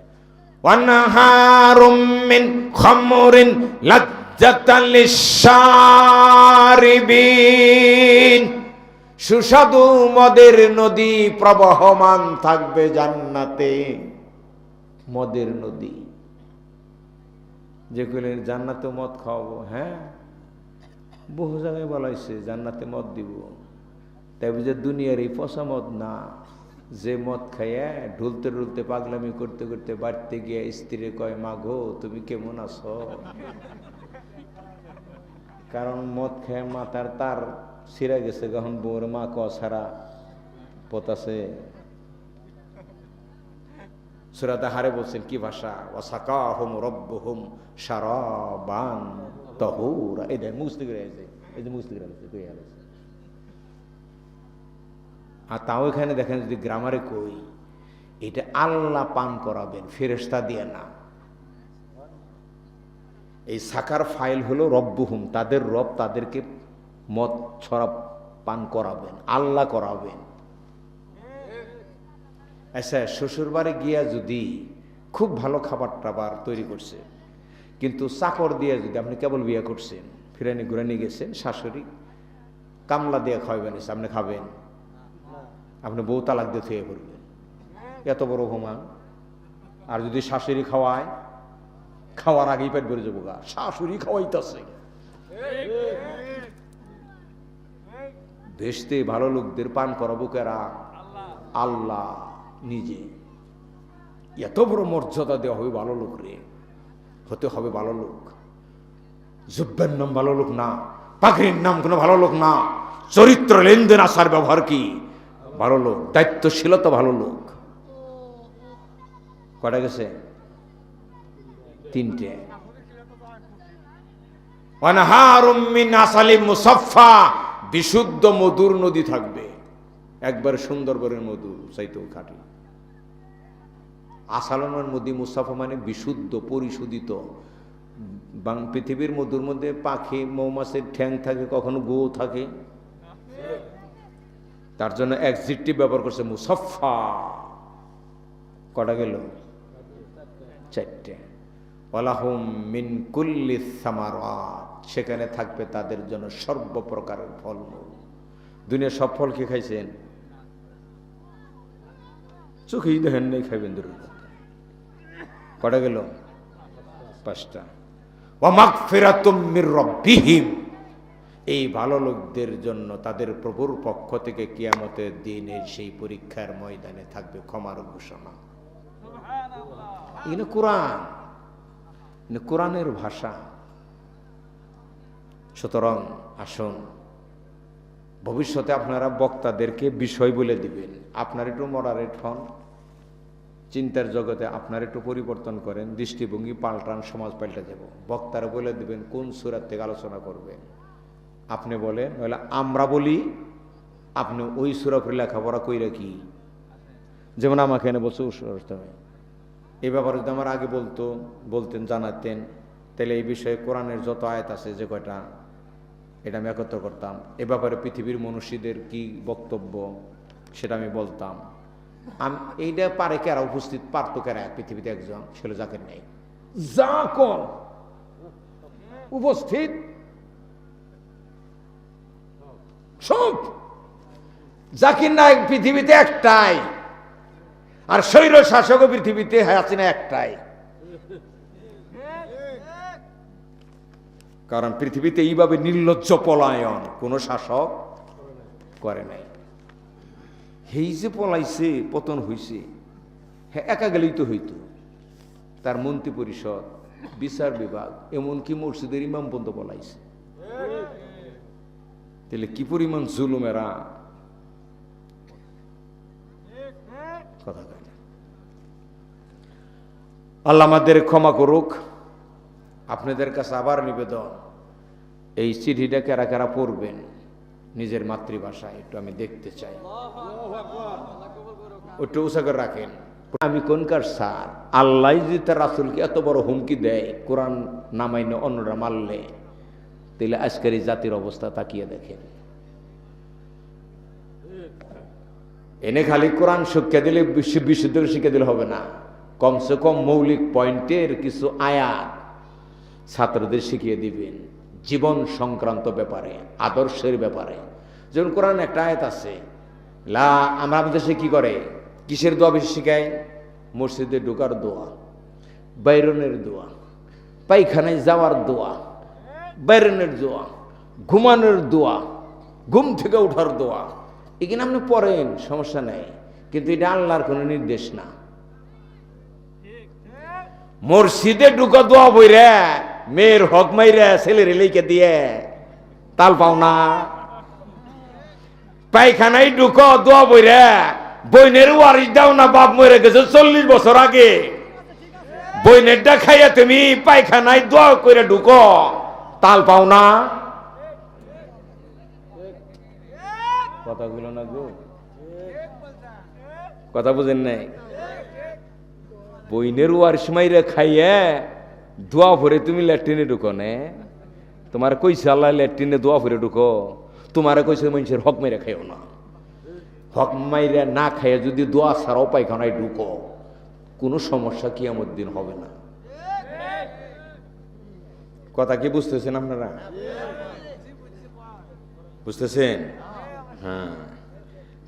ওয়ানহারুম মিন খামরিন লাজ্জাতাল লিশারিবিন, সুস্বাদু মদের নদী প্রবহমান থাকবে জান্নাতে। মদের নদী, যে কইলেন জান্নাতে মদ খাওয়াবো, হ্যাঁ বহু জায়গায় বলা হয়েছে জান্নাতে মদ দিব, তাই বুঝে দুনিয়ার এই পচা মদ না। যে মদ খাইয়া ঢুলতে ঢুলতে পাগলামি করতে করতে বাড়তে গিয়া স্ত্রী কয়, মা গো তুমি কেমন আছো? কারণ মদ খেয়ে মাতার তার ছিঁড়া গেছে, কখন বউর মা ক ছাড়া পতাছে। সূরা তাহারে বলছেন কি ভাষা, ওয়াসাকাহুম রাব্বুহুম শারাবান তাহুরা। এই দেখ মুসলিম রয়েছে, এই যে মুসলিম রয়েছে কই আছে। আর তাও এখানে দেখেন যদি গ্রামারে কই, এটা আল্লাহ পান করাবেন, ফেরেশতা দিয়ে না। এই সাকার ফাইল হলো রব্বুহুম, তাদের রব তাদেরকে মদ ছড়া পান করাবেন, আল্লাহ করাবেন। আচ্ছা, শ্বশুর বাড়ি গিয়া যদি খুব ভালো খাবার টাবার তৈরি করছে, কিন্তু চাকর দিয়ে যদি আপনি কেবল বিয়ে করছেন, ফিরানি ঘুরানি গেছেন, শাশুড়ি কামলা দিয়ে খাওয়াবেন, আপনি খাবেন, আপনি বউ তালাক দিয়ে থুয়ে করবেন, এত বড় অপমান। আর যদি শাশুড়ি খাওয়ায়, খাওয়ার আগেই পেট ভরে যাবো গা, শাশুড়ি খাওয়াইতেছে। বেশতে ভালো লোকদের পান করাবো কারা? আল্লাহ নিজে। এত বড় মর্যাদা দেওয়া হবে ভালো লোক রে, হতে হবে ভালো লোক। জুব্বের নাম ভালো লোক না, পাখির নাম কোনো ভালো লোক না, চরিত্র লেনদেন আসার ব্যবহার কি ভালো লোক, দায়িত্বশীলতা ভালো লোক। কটা গেছে? তিনটে। ওয়ানহারুম মিন আসালিম মুসাফফা, বিশুদ্ধ মধুর নদী থাকবে, একবার সুন্দরবনের মধু চাইতেও খাঁটি। আসালনের নদী, মুসাফা মানে বিশুদ্ধ পরিশোধিত। পৃথিবীর মধুর মধ্যে পাখি মৌমাছির ঠ্যাং থাকে, কখনো গো থাকে, তার জন্য এক্সিটিভ ব্যবহার করছে মুসাফফা। কটা গেল? চারটে। ওয়ালাহুম মিন কুল্লি সামারাত, সেখানে থাকবে তাদের জন্য সর্বপ্রকারের ফলমূল। দুনিয়ার সব ফল কি খাইছেন? চোখেই দেখেন নেই, খাইবেন দূর। কটা গেল? পাঁচটা। ওয়া মাগফিরাতুম মির রাব্বিহিম, এই ভালো লোকদের জন্য তাদের প্রভুর পক্ষ থেকে কিয়ামতের দিনের সেই পরীক্ষার ময়দানে থাকবে ক্ষমার ঘোষণা। এগুলো কোরআন, কোরআনের ভাষা। সুতরাং আসুন, ভবিষ্যতে আপনারা বক্তাদেরকে বিষয় বলে দিবেন, আপনার একটু মডারেট হন, চিন্তার জগতে আপনার একটু পরিবর্তন করেন, দৃষ্টিভঙ্গি পাল্টান, সমাজ পাল্টে যাব। বক্তারা বলে দিবেন কোন সূরা থেকে আলোচনা করবেন, আপনি বলেন, নইলে আমরা বলি, আপনি ওই সূরা করে লেখাপড়া কইরা কি। যেমন আমাকে এনে বলছে এই ব্যাপারে যদি আমার আগে বলতেন, জানাতেন, তাহলে এই বিষয়ে কোরআনের যত আয়াত আছে যে কয়টা, এটা আমি একত্র করতাম। এ ব্যাপারে পৃথিবীর মনীষীদের কি বক্তব্য সেটা আমি বলতাম। এইটা পারে কারা, উপস্থিত পারতো কারা পৃথিবীতে? একজন ছিল জাকির নায়েক। যা কোন উপস্থিত সব জাকির নায়েক পৃথিবীতে একটাই, আর স্বৈর শাসক পৃথিবীতে হাসিনা একটাই। কারণ পৃথিবীতে এইভাবে নির্লজ্জ পলায়ন কোন শাসক করে নাই। এই যে পলাইছে, পতন হইছে, হ্যাঁ একা গেলেই তো হইতো। তার মন্ত্রী পরিষদ, বিচার বিভাগ, এমনকি মসজিদের ইমাম পর্যন্ত পলাইছে। তাহলে কি পরিমাণ জুলুমেরা কথা কয় না। আল্লাহ আমাদের ক্ষমা করুক। আপনাদের কাছে আবার নিবেদন, এই চিঠিটা কারা কারা পড়বেন নিজের মাতৃভাষায় একটু আমি দেখতে চাই, একটু উৎসাহ রাখেন। আমি কোনকার স্যার? আল্লাহ যদি তার রাসূলকে এত বড় হুমকি দেয়, কোরআন নামাইনে অন্যরা মারলে, তাহলে আজকের এই জাতির অবস্থা তাকিয়ে দেখেন। এনে খালি কোরআন শিক্ষা দিলে বিশুদ্ধ শিক্ষা দিলে হবে না, কমসে কম মৌলিক পয়েন্টের কিছু আয়াত ছাত্রদের শিখিয়ে দিবেন জীবন সংক্রান্ত ব্যাপারে, আদর্শের ব্যাপারে। যেমন কোরআন একটা আয়াত আছে, আমরা আমাদের দেশে কি করে, কিসের দোয়া বেশি শিখায়? মসজিদে ঢোকার দোয়া, বাইরনের দোয়া, পায়খানায় যাওয়ার দোয়া, বাইরনের দোয়া, ঘুমানোর দোয়া, ঘুম থেকে ওঠার দোয়া। এখানে আপনি পড়েন, সমস্যা নেই, কিন্তু এটা আল্লাহর কোনো নির্দেশ না। মসজিদে ঢুকা দোয়া বইরে মেয়ের হক মাইরে ছেলের লেখে দিয়ে তাল পাও না। পায়খানায় ঢুকো দোয়া বইরে বইনের ওয়ারিশ দাও না, বাপ মরে গেছে 40 বছর আগে, বইনেরটা খাইয়া তুমি পায়খানায় দোয়া করে ঢুকো, তাল পাও না। কথাগুলো না গো, কথা বুঝেন নাই? বইনের ওয়ারিশ মাইরে খাইয়া দোয়া ভরে তুমি ল্যাট্রিনে ঢুকো নে? তোমার কইছে আল্লাহ ল্যাট্রিনে দোয়া ভরে ঢুকো? তোমারে কইছে মানুষের হক মেরে খাইও না। হক মাইরে না খাইয়া যদি দোয়া ছাড়াও পায়খানায় ঢুকো, কোনো সমস্যা কিয়ামত দিন হবে না। কথা কি বুঝতেছেন আপনারা? বুঝতেছেন? হ্যাঁ,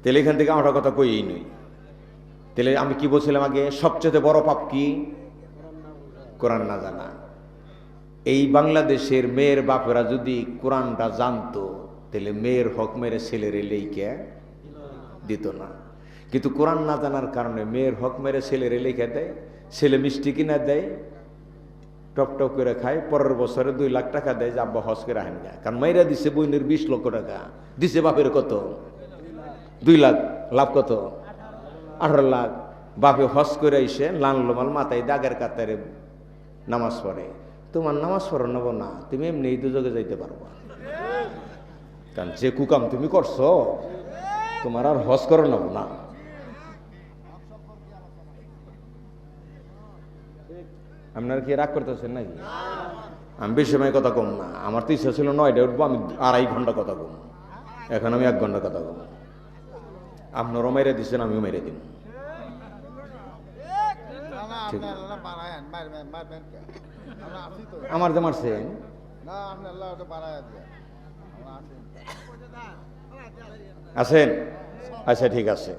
তাহলে এখান থেকে আমরা কথা কইই নই। তাহলে আমি কি বলছিলাম আগে, সবচেয়ে বড় পাপ কি? কোরআন না জানা। এই বাংলাদেশের মেয়ের বাপেরা যদি কোরআনটা জানতো, তাহলে মেয়ের হক মেরে ছেলের লেইকে দিত না। কিন্তু কোরআন না জানার কারণে মেয়ের হক মেরে ছেলের লেখা দেয়, ছেলে মিষ্টি কিনা দেয়, টপ টপ করে খায়, পরের বছরে 2 লাখ টাকা দেয় যে আব্বা হজ করে আহেন গা। কারণ মাইরা দিছে বইনের 20 লক্ষ টাকা, দিছে বাপের কত? 2 লাখ। লাভ কত? 18 লাখ। বাপে হজ করে এসে লাল লোমাল মাথায় দাগের কাতারে নামাজ পড়ে। তোমার নামাজ পড়ো নেব না, তুমি এমনি দুযোগে যাইতে পারবা, কারণ যে কুকাম তুমি করছো তোমার আর হজ করো নেব না। আপনারা কি রাগ করতেছেন নাকি? আমি বেশি সময় কথা কম না, আমার তো ইচ্ছা ছিল 9টায় উঠবো, আমি 2.5 ঘন্টা কথা কম, এখন আমি 1 ঘন্টা কথা কম। আপনারও মেরে দিচ্ছেন, আমিও মেরে দিন। আমার যে মারছেন আছেন? আচ্ছা ঠিক আছে।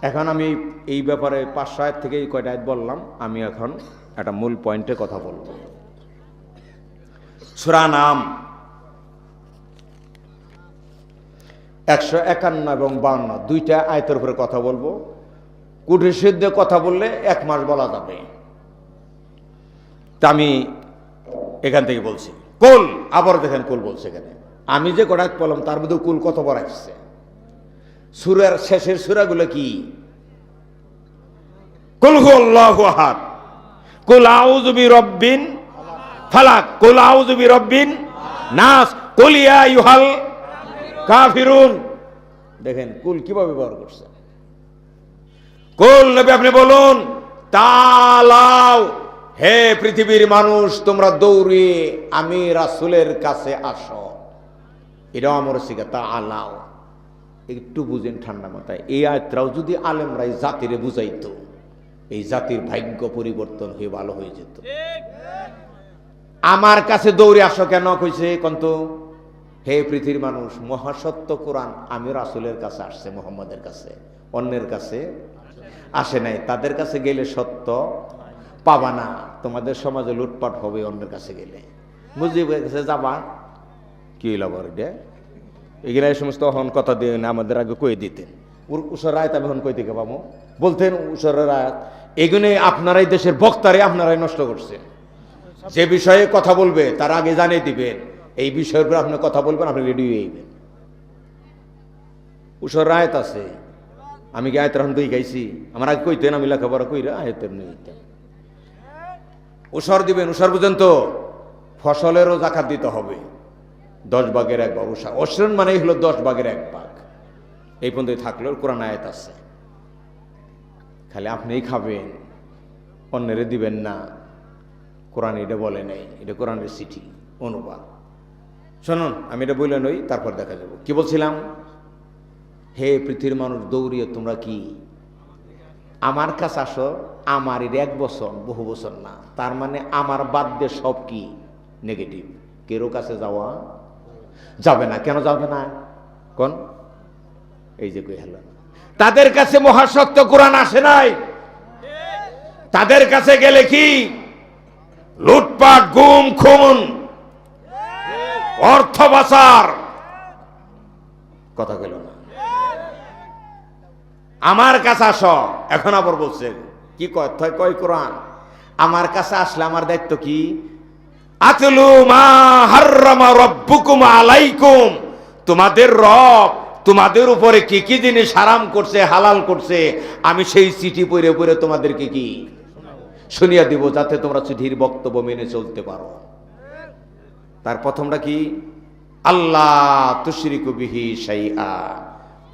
এখন আমি এই ব্যাপারে 5 আয়াত থেকে কয়টা আয়াত বললাম, আমি এখন একটা মূল পয়েন্টে কথা বলব। সূরা নাম 151 এবং 52 দুইটা আয়াতের উপরে কথা বলবো। কুটির সিদ্ধে কথা বললে 1 মাস বলা যাবে, তা আমি এখান থেকে বলছি। কুল, আবার দেখেন কুল বলছে এখানে। আমি যে কটা আয়াত বললাম তার মধ্যে কুল কত বড় আসছে। সূরার শেষের সূরাগুলো কি? কুল হুয়াল্লাহু আহাদ, কুল আউযু বিরাব্বিন ফালাক, কুল আউযু বিরাব্বিন নাস, কুল ইয়া আইয়ুহাল কাফিরুন। দেখেন কুল কিভাবে ব্যবহার করছে। কুল নবী আপনি বলুন, তালাও, হে পৃথিবীর মানুষ তোমরা দৌড়িয়ে আমি রাসূলের কাছে আসো। এটাও আমার শিখা, তালাও। একটু বুঝেন ঠান্ডা মাথায়। এই আয়াতটাও যদি আলেমরাই জাতিরে বুঝাইতো, এই জাতির ভাগ্য পরিবর্তন হয়ে ভালো হয়ে যেত। আমার কাছে দৌড়ে আসো কেন কইছে কন্ত? হে পৃথিবীর মানুষ, মহাসত্য কোরআন আমি রাসূলের কাছে আসছে, মুহাম্মদের কাছে, অন্যের কাছে আসে নাই। তাদের কাছে গেলে সত্য পাবা না, তোমাদের সমাজে লুটপাট হবে অন্যের কাছে গেলে। মুজিবের কাছে যাবা, কি হইল আবার এটা? এখানে এই সমস্ত হন কথা দিয়ে আমাদের আগে কয়ে দিতেন। উষর রায়ত আমি হন কই থেকে পাবো বলতেন, উষরের রায়ত। এগুলো আপনারাই দেশের বক্তারে আপনারাই নষ্ট করছেন। যে বিষয়ে কথা বলবে তার আগে জানিয়ে দিবেন, এই বিষয়ের উপর আপনি কথা বলবেন, আপনি রেডি হয়ে যাবেন। উষর রায়ত আছে, আমি কি আয়ত রহন কই গাইছি? আমার আগে কইতেন, আমি লেখাপড়া কইরা আয়তের নিয়ে দিতেন। উষর দিবেন, উষর পর্যন্ত ফসলেরও জাকাত দিতে হবে, 10 ভাগের 1 ভাগ। ওসর মানে হলো 10 ভাগের 1 ভাগ। এই পর্যন্ত থাকলো, কোরআন আয়াত আছে। খালি আপনিই খাবেন, অন্যেরে দিবেন না, কোরআন এটা বলে নাই। এটা কোরআনের চিঠি, অনুবাদ। শুনুন, আমি এটা বলে নই, তারপর দেখা যাবো। কি বলছিলাম? হে পৃথিবীর মানুষ দৌড়িয়ে তোমরা কি আমার কাছে আসো, আমার এর 1 বছর বহু বছর না, তার মানে আমার বাদ দিয়ে সব কি নেগেটিভ। কেরো কাছে যাওয়া যাবে না। কেন যাবে না? কোন এই যে কই হলো, তাদের কাছে মহাসত্য কোরআন আসে নাই। তাদের কাছে গেলে কি লুটপাট, গুম খুন, অর্থ পাচার, কথা গেল না। আমার কাছে আসো, এখন আবার বলছে কি কয় কোরআন, আমার কাছে আসলে আমার দায়িত্ব কি? আতলু মা হাররামা রাব্বুকুম আলাইকুম, তোমাদের রব তোমাদের উপরে কি কি জিনিস হারাম করছে, হালাল করছে, আমি সেই চিঠি পড়ে পড়ে তোমাদেরকে কি শুনিয়ে দিব, যাতে তোমরা চিঠির বক্তব্য মেনে চলতে পারো। তার প্রথমটা কি? আল্লাহ তুশরিকু বিহি শাইআ।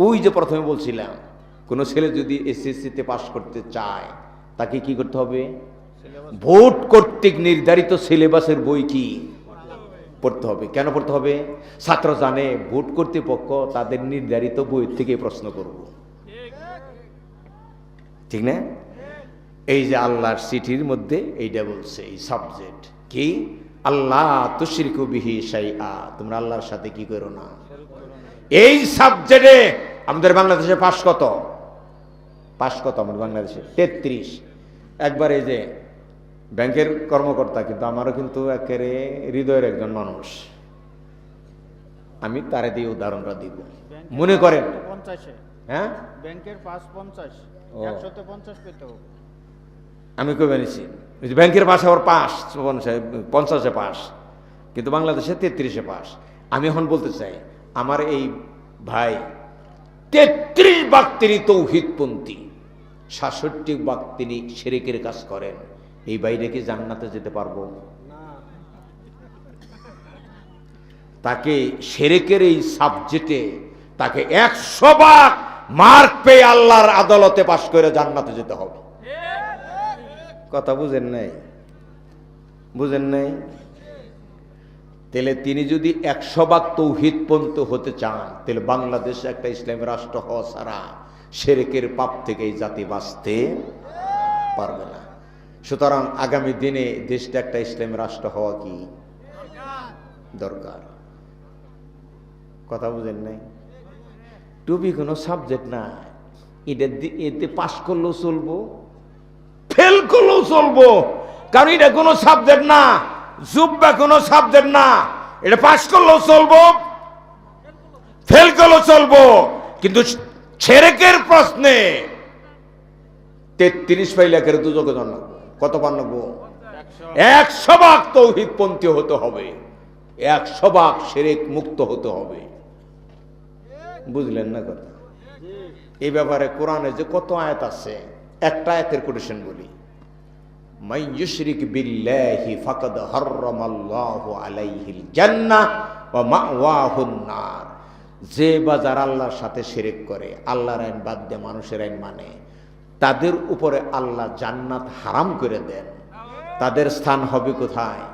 ওই যে প্রথমে বলছিলাম, কোন ছেলে যদি এসএসসিতে পাশ করতে চায় তাকে কি করতে হবে? ভোট কর্তৃক নির্ধারিত সিলেবাসের বই কি পড়তে হবে। কেন পড়তে হবে? ছাত্র জানে ভোট কর্তৃপক্ষ তাদের নির্ধারিত বই থেকে প্রশ্ন করব, ঠিক না? এই যে আল্লাহর চিঠির মধ্যে এইটা বলছে, এই সাবজেক্ট কি? আল্লাহ তুশরিকু বিহি শাইআ, তোমরা আল্লাহর সাথে কি করো না। এই সাবজেক্টে আমাদের বাংলাদেশে পাস কত আমাদের বাংলাদেশে? 33। একবার এই যে ব্যাংকের কর্মকর্তা, কিন্তু আমারও কিন্তু একেবারে হৃদয়ের একজন মানুষ, আমি তারে দিয়ে উদাহরণটা দিব। মনে করেন 50-এ, হ্যাঁ, ব্যাংকের পাস 50, ও। 100-তে 50 পেতে হবে। আমি কই বানিয়েছি ব্যাংকের পাশে আবার পাস 50-এ পাস, কিন্তু বাংলাদেশে 33-এ পাস। আমি এখন বলতে চাই, আমার এই ভাই 33 ভাগ তিনি তৌহিদপন্থী, 66 ভাগ তিনি শিরকের কাজ করেন। এই বাইরে কি জান্নাতে যেতে পারবো? তাকে শিরকের এই সাবজেক্টে তাকে 100 ভাগ মার্ক পেয়ে আল্লাহর আদালতে পাশ করে জান্নাতে যেতে হবে। কথা বুঝেন নাই? তাহলে তিনি যদি 100 ভাগ তৌহিদপন্থী হতে চান, তাহলে বাংলাদেশে একটা ইসলামী রাষ্ট্র হওয়া ছাড়া শিরকের পাপ থেকে এই জাতি বাঁচতে পারবে না। সুতরাং আগামী দিনে দেশটা একটা ইসলামী রাষ্ট্র হওয়া কি দরকার। কথা বুঝেন নাই? টুপি কোনো সাবজেক্ট না, এতে পাস করলেও চলবো, ফেল করলেও চলবো, কারণ এটা কোনো সাবজেক্ট না। জুব্বা কোনো সাবজেক্ট না, এটা পাস করলেও চলবো, ফেল করলেও চলবো। কিন্তু শিরকের প্রশ্নে 33 ফাইলাকের দুজকে জানাবো, কত পান্নবো? 100 ভাগ তৌহিদপন্থী হতে হবে, 100 ভাগ শিরক মুক্ত হতে হবে। বুঝলেন না কথা? এই ব্যাপারে কোরআনে যে কত আয়াত আছে, একটা আয়াতের কোটেশন বলি, মান ইউশরিক বিল্লাহি ফাকাদ হাররামাল্লাহু আলাইহিল জান্নাহ ওয়া মাওয়াহুন নার। যে বা যারা আল্লাহর সাথে শিরক করে, আল্লাহর আইন বাদ দিয়ে মানুষের আইন মানে, তাদের উপরে আল্লাহ জান্নাত হারাম করে দেন। তাদের স্থান হবে কোথায়?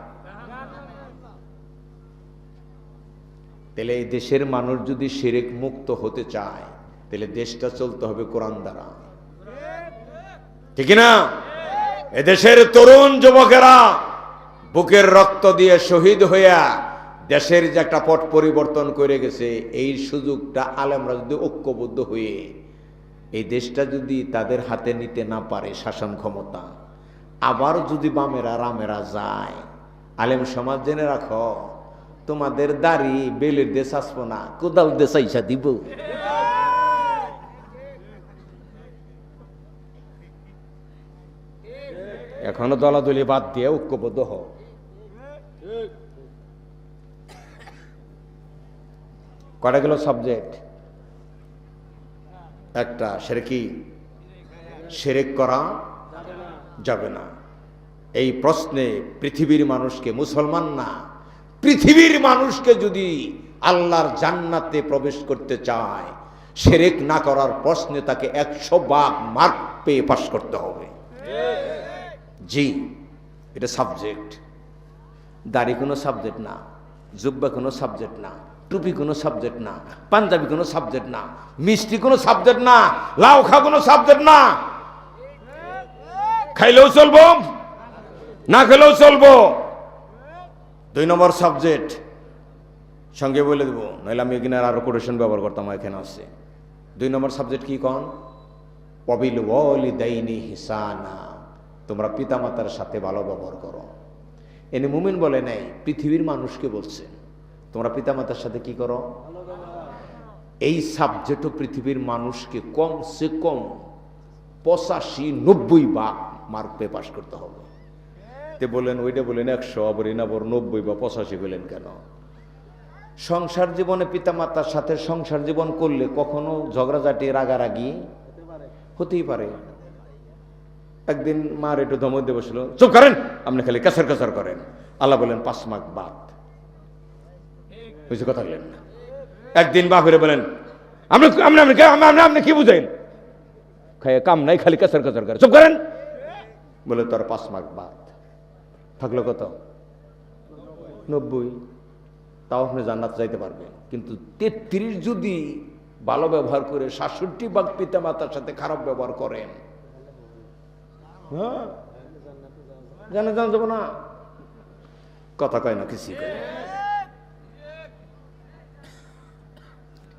তাহলে এই দেশের মানুষ যদি শিরক মুক্ত হতে চায়, তাহলে দেশটা চলতে হবে কোরআন দ্বারা, ঠিক না? এদেশের তরুণ যুবকেরা বুকের রক্ত দিয়ে শহীদ হইয়া দেশের যে একটা পট পরিবর্তন করে গেছে, এই সুযোগটা আলেমরা যদি ঐক্যবদ্ধ হয়ে এই দেশটা যদি তাদের হাতে নিতে না পারে শাসন ক্ষমতা, আবার যদি বামেরা রামেরা যায়, আলেম সমাজ জেনে রাখো, তোমাদের দাড়ি বেলের দেশ আসবো না, কোদাল দেশ আইসা দিব। এখনো দলাদলি বাদ দিয়ে ঐক্যবদ্ধ হও। কটা গেল সাবজেক্ট? একটা, শিরক করা যাবে না। এই প্রশ্নে পৃথিবীর মানুষকে, মুসলমান না, পৃথিবীর মানুষকে যদি আল্লাহর জান্নাতে প্রবেশ করতে চায়, শিরক না করার প্রশ্নে তাকে 100 ভাগ মার্ক পেয়ে পাস করতে হবে। জি, এটা সাবজেক্ট। দাড়ি কোনো সাবজেক্ট না, জুব্বা কোনো সাবজেক্ট না, টুপি কোনো সাবজেক্ট না, পাঞ্জাবি কোনো সাবজেক্ট না, মিষ্টি কোনো সাবজেক্ট না, লাউ খা কোনো সাবজেক্ট না। খাইলেও চলবো, না খেলেও চলবো। 2 নম্বর সাবজেক্ট সঙ্গে বলে দেবো, নইলে আমি এখানে আরো কোটেশন ব্যবহার করতাম, এখানে আছে। 2 নম্বর সাবজেক্ট কি কন? ওয়াবিল ওয়ালিদাইনি হিসানা, তোমরা পিতামাতার সাথে ভালো ব্যবহার করো। এনে মুমিন বলে নাই, পৃথিবীর মানুষকে বলছে তোমরা পিতামাতার সাথে কি করো। এই সাবজেক্টও পৃথিবীর মানুষকে কমসে কম 85-90 ভাগ মার্ক পেয়ে পাশ করতে হবে। তে বলেন ওইটা বলেন 100, আবার এনাবর 90 বা 85 বলেন কেন? সংসার জীবনে পিতামাতার সাথে সংসার জীবন করলে কখনো ঝগড়াঝাটি রাগারাগি হতেই পারে। একদিন মার একটু ধমক দিয়ে বসলো, চুপ করেন, আপনি খালি কাছার কাছার করেন। আল্লাহ বলেন 5 মার্ক বাদ। বুঝে কথা বললেন না? একদিন বাপেরে বলেন, আপনি কি বুঝেন? খাইয়ে কাম নাই, খালি কাছার কাছার করেন, চুপ করেন, বলে তোর 5 মার্ক বাদ। থাকলো কত? 90। তাও আপনি জান্নাত যাইতে পারবেন। কিন্তু 33 যদি ভালো ব্যবহার করে 67 ভাগ পিতা মাতার সাথে খারাপ ব্যবহার করেন, হ্যাঁ জান্নাত যাবো না। কথা কয় না কিছু।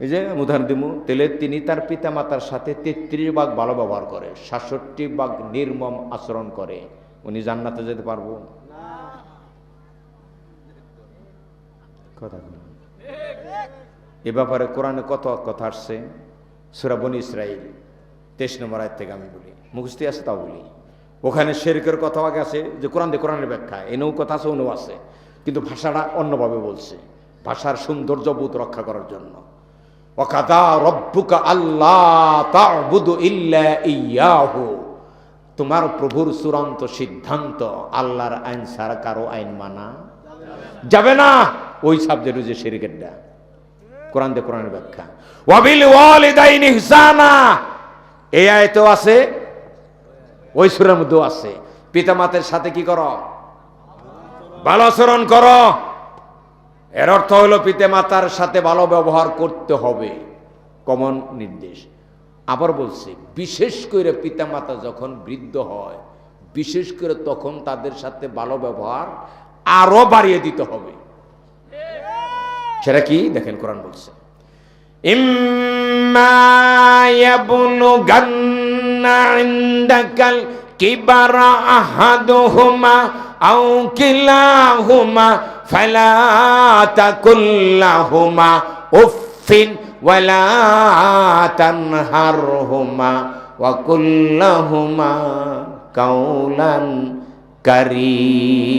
এই যে উদাহরণ দিব, তাহলে তিনি তার পিতা মাতার সাথে 33 ভাগ ভালো ব্যবহার করে, 67 ভাগ নির্মম আচরণ করে, উনি জান্নাতে যেতে পারবো? কথা এ ব্যাপারে কোরআনে কত কথা আসছে। সূরা বনী ইসরাঈল 23 নম্বর আয়াত থেকে আমি বলি, মুখস্থি আছে তাও বলি। ওখানে শিরকের কথা আগে আছে, যে কোরআনের ব্যাখ্যা এনেও কথা আছে, ওনেও আছে, কিন্তু ভাষাটা অন্যভাবে বলছে, ভাষার সৌন্দর্য বোধ রক্ষা করার জন্য। ওয়াকাদা রব্বুকা আল্লা তা'বুদু ইল্লা ইয়্যাহু, তোমার প্রভুর চূড়ান্ত সিদ্ধান্ত আল্লাহর আইন ছাড়া কারো আইন মানা যাবে না। ওই সাবজেক্ট যে শিরকেরটা কোরআনের ব্যাখ্যা। ওয়াবিল ওয়ালিদাইনি ইহসানা, এই আয়াতেও আছে, ওই সূরার মধ্যেও আছে। পিতামাতার সাথে কি করো? ভালো আচরণ করো। এর অর্থ হলো পিতামাতার সাথে ভালো ব্যবহার করতে হবে, কমন নির্দেশ। আবার বলছে, বিশেষ করে পিতামাতা যখন বৃদ্ধ হয়, বিশেষ করে তখন তাদের সাথে ভালো ব্যবহার আরো বাড়িয়ে দিতে হবে। সেটা কি দেখেন, কোরআন বলছে, ইম্মা ইয়াবলুগান্না ইনদাকাল কিবারা আহাদুহুমা আও কিলাহুমা ফালা তাকুল্লাহুমা উফিন ওয়ালা তানহারহুমা ওয়া কুল্লাহুমা কাওলান কারীমা।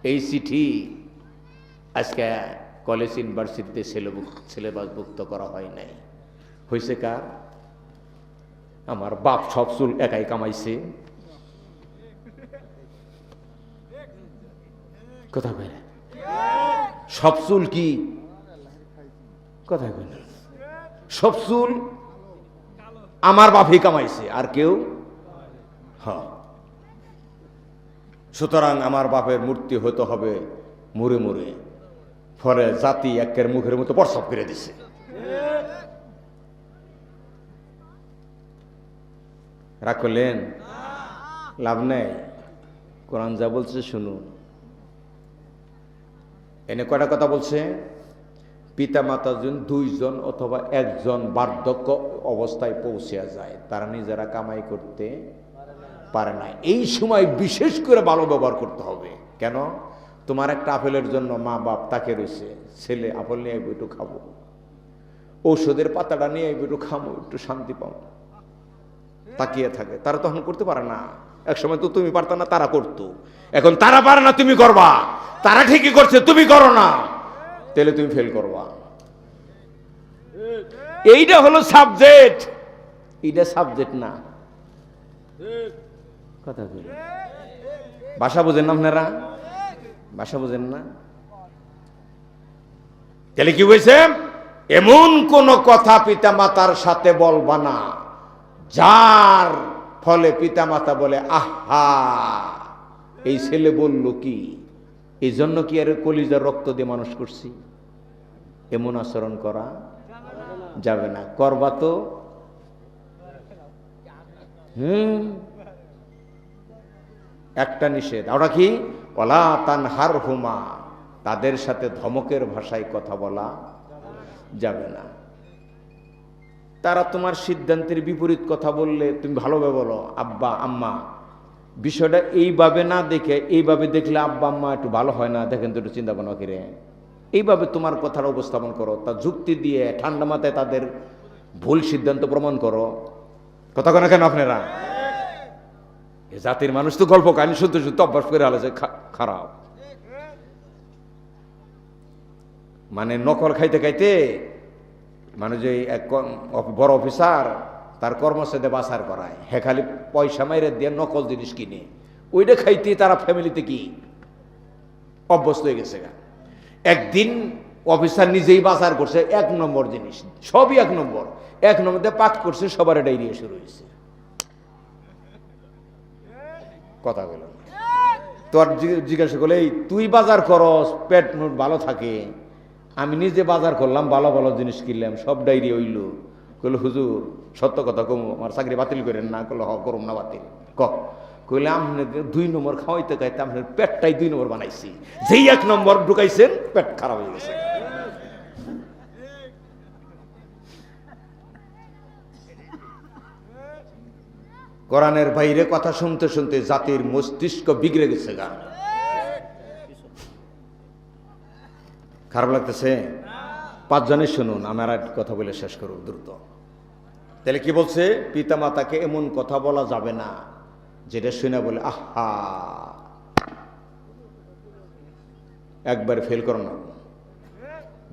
এই চিঠি আজকে কলেজ ইউনিভার্সিটিতে সিলেবাসভুক্ত করা হয় নাই। হয়েছে কার? আমার বাপ সব চুল একাই কামাইছে। কথা কয় না, সব চুল কি? কথা কয় না, সব চুল আমার বাপই কামাইছে, আর কেউ। হ্যাঁ, সুতরাং আমার বাপের মূর্তি হতে হবে মুড়ে মুড়ে, ফলে জাতি একের মুখের মতো প্রস্রাব করে দিছে। রাগ করলেন? লাভ নেই, কোরআন যা বলছে শুনুন। এনে কয়টা কথা বলছে? পিতা মাতা যদি 2 জন অথবা 1 জন বার্ধক্য অবস্থায় পৌঁছে যায়, তারা নিজেরা কামাই করতে পারে না, এই সময় বিশেষ করে ভালো ব্যবহার করতে হবে। কেন? তোমার একটা আপেলের জন্য মা বাপ তাকে রয়েছে, ছেলে আপেল নিয়ে আইব একটু খাবো, ঔষধের পাতাটা নিয়ে আইব একটু খাবো, একটু শান্তি পাবো, তাকিয়ে থাকে। তারা তখন করতে পারে না। এক সময় তো তুমি পারতা না, তারা করতো, এখন তারা পারে না, তুমি করবা। তারা ঠিকই করছে, তুমি করো না, তাহলে তুমি ফেল করবা। এইটা হলো সাবজেক্ট, এইটা সাবজেক্ট না। কথা বলি, ভাষা বোঝেন না আপনারা? ভাষা বোঝেন না? তাহলে কি হয়েছে? এমন কোন কথা পিতা মাতার সাথে বলবা না যার ফলে পিতা মাতা বলে আহা, এই ছেলে বলল কি, এই জন্য কি আর কলিজার রক্ত দিয়ে মানুষ করছি? এমন আচরণ করা যাবে না। করবা তো একটা নিষেধ, ওটা কি? ওয়ালা তানহারহুমা, তাদের সাথে ধমকের ভাষায় কথা বলা যাবে না। তারা তোমার সিদ্ধান্তের বিপরীত কথা বললে তুমি ভালোভাবে বলো, আব্বা আম্মা বিষয়টা এইভাবে না দেখে এইভাবে দেখলে আব্বা আম্মা একটু ভালো হয় না, দেখেন তো একটু চিন্তা ভাবনা করে এইভাবে তোমার কথাটা উপস্থাপন করো, তা যুক্তি দিয়ে ঠান্ডা মাথায় তাদের ভুল সিদ্ধান্ত প্রমাণ করো। কথা কেন কেন আপনারা এ জাতির মানুষ তো গল্প কাহিনী শুনতে শুনতে অভ্যাস করে আলো যে খারাপ, মানে নকল খাইতে খাইতে মানে যে এক বড় অফিসার তার কর্মচারীদের বাছার করায়, হ্যাঁ খালি পয়সা মাইরে দিয়ে নকল জিনিস কিনে ওইটা খাইতে তারা ফ্যামিলিতে কি অভ্যস্ত হয়ে গেছে। একদিন অফিসার নিজেই বাজার করছে 1 নম্বর জিনিস, সবই 1 নম্বর, 1 নম্বর পাক করছে, সবার ডায়রিয়া শুরু হয়েছে। কথা বল, তোর জিজ্ঞাসা করলে তুই বাজার করস পেট মুট ভালো থাকে, আমি নিজে বাজার করলাম ভালো ভালো জিনিস কিনলাম, সব ডায়রিয়া হইল। কইল হুজুর সত্য কথা কম, আমার চাকরি বাতিল করেন না। কইল হ করুম না বাতিল। কইলে আপনাকে 2 নম্বর খাওয়াইতে খাইতে আপনার পেটটাই 2 নম্বর বানাইছি, যেই 1 নম্বর ঢুকাইছেন পেট খারাপ হয়ে গেছে। কোরআনের বাইরে কথা শুনতে শুনতে জাতির মস্তিষ্ক বিগড়ে গেছে। গা খারাপ লাগতেছে? 5 জনে শুনুন, আমার আর কথা বলে শেষ করুন দ্রুত। তাহলে কি বলছে? পিতা মাতাকে এমন কথা বলা যাবে না যেটা শুনে বলে আহা, একবার ফেল করো না।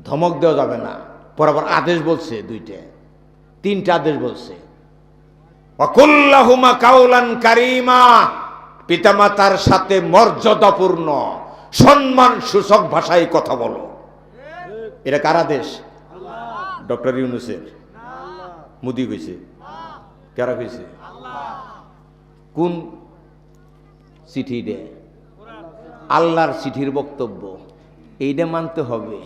ধমক দেওয়া যাবে না। পরাবার আদেশ বলছে 2টা 3টা আদেশ বলছে। ওয়াকুল্লাহুমা কাউলান কারীমা, পিতামাতার সাথে মর্যাদাপূর্ণ সম্মান সূচক ভাষায় কথা বলো। এটা কার আদেশ? ডক্টর ইউনূসের? মোদি কইছে? কারা কইছে? কোন চিঠি দেয়? আল্লাহর চিঠির বক্তব্য, এইটা মানতে হবে।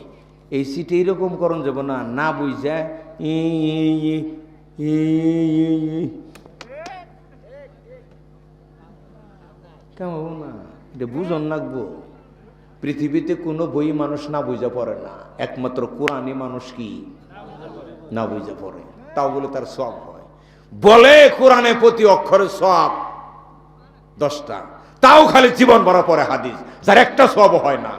এই চিঠি এরকম করণ যাব না, না বুঝা কেমন না, এটা বুঝন লাগবো। পৃথিবীতে কোনো বই মানুষ না বুঝা পড়ে না, একমাত্র কোরআনই মানুষ কি না বুঝা পড়ে, তাও বলে তার সওয়াব হয়। বলে কোরআনে প্রতি অক্ষরে সওয়াব 10টা, তাও খালি জীবন ভরা পড়ে হাদিস, যার একটা সওয়াব হয় না।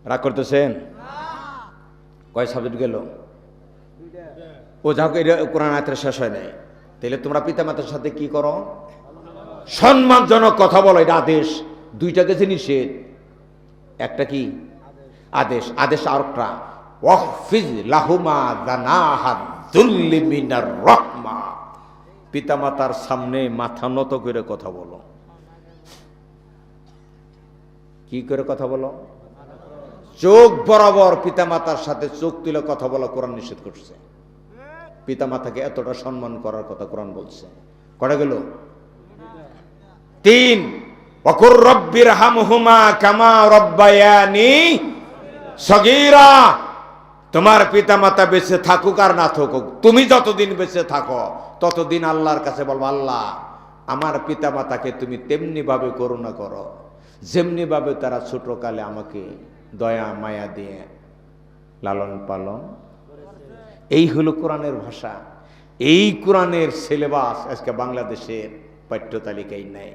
রাগ করতেছেন? কয় সাবজেক্ট গেল? ও যাক, এটা কোরআন আয়াতের শেষ হয় নাই। তাহলে তোমরা পিতামাতার সাথে কি করো? সম্মানজনক কথা বলো, এটা আদেশ। 2টা গেছে নিষেধ, একটা কি আদেশ। আদেশ আরেকটা, ওয়াখফিজ লাহুমা জানাহা যুল্লি মিনার রাহমা, পিতামাতার সামনে মাথা নত করে কথা বলো। কি করে কথা বলো? চোখ বরাবর পিতামাতার সাথে চোখ তুলে কথা বলা কোরআন নিষেধ করছে। পিতামাতাকে এতটা সম্মান করার কথা কোরআন বলছে। কটা গেল? 3, ওয়াকুর রব্বিরহামহুমা কামা রব্বায়ানি সগীরা, তোমার পিতামাতা বেঁচে থাকুক আর না থাকুক, তুমি যতদিন বেঁচে থাকো ততদিন আল্লাহর কাছে বলবো, আল্লাহ আমার পিতামাতাকে তুমি তেমনি ভাবে করুণা করো যেমনি ভাবে তারা ছোটকালে আমাকে দয়া মায়া দিয়ে লালন পালন। এই হলো কোরআনের ভাষা। এই কোরআনের সিলেবাস আজকে বাংলাদেশের পাঠ্য তালিকায় নেই।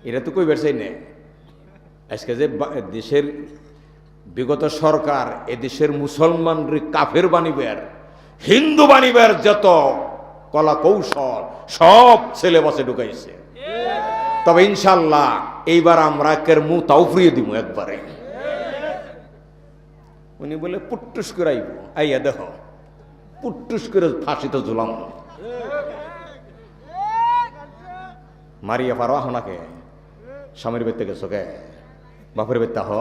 এটা তো কই বেরছাই নেই। আজকে যে দেশের বিগত সরকার এদেশের মুসলমানদের কাফের বানিবের, হিন্দু বানিবের যত কলা কৌশল সব সিলেবাসে ঢুকাইছে। তবে ইনশাল্লাহ এইবার আমরা একের মুখ তাও ফুরিয়ে দিব একবারে। উনি বলে পুট্টুস করে আইব, আইয়া দেখো পুট্টুস করে ফাঁসিতে ঝুলাম, মারিয়া পারো আপনাকে। স্বামীর বেতে গেছো কে? বাপের বেতা হ।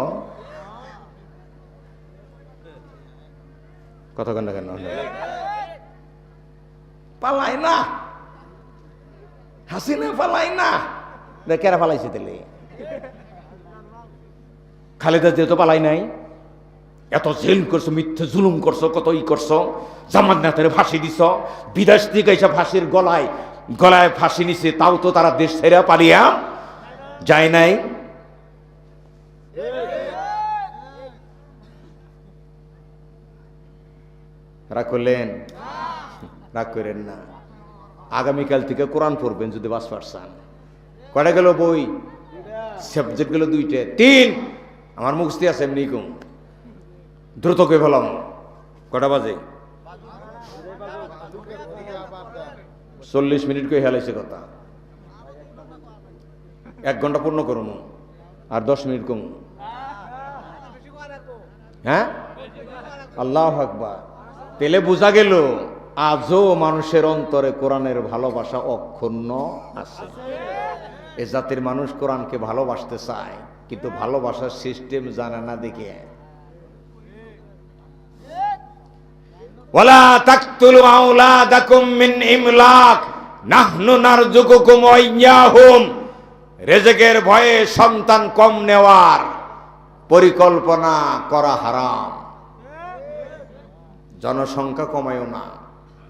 কথা কেন কেন পালাই না, হাসিনা পালাই না, কেরা পালাইছে তাহলে? খালেদা জিয়া তো পালাই নাই। এত জেল করছো, মিথ্যে জুলুম করছো, কত ই করছো, জামাত নেতারে ফাঁসি দিছ, বিদেশ থেকে এসে ফাঁসির গলায় গলায় ফাঁসি নিছে, তাও তো তারা দেশ ছেড়ে পালিয়া যায় নাই। রাগ করলেন? রাগ করেন না। আগামীকাল থেকে কোরআন পড়বেন যদি বাস পারছেন। কয়টা গেল বই? সাবজেক্ট গেল 2টে 3। আমার মুখস্থি আছে এমনি কম, দ্রুত কে বললাম। কটা বাজে? 40 মিনিট করে হেলাইছে কথা। 1 ঘন্টা পূর্ণ করুন আর 10 মিনিট কম। হ্যাঁ, আল্লাহু আকবার। পেলে বোঝা গেল আজও মানুষের অন্তরে কোরআনের ভালোবাসা অক্ষুণ্ণ আছে। এ জাতির মানুষ কোরআনকে ভালোবাসতে চায়, কিন্তু ভালোবাসার সিস্টেম জানে না দেখে। ওয়ালা তাকতুলু আওলাদাকুম মিন ইমলাক নাহনু নারযুকুকুম ওয়া ইয়াহুম। রিজকের ভয়ে সন্তান কম নেওয়ার পরিকল্পনা করা হারাম। জনসংখ্যা কমায়ও না,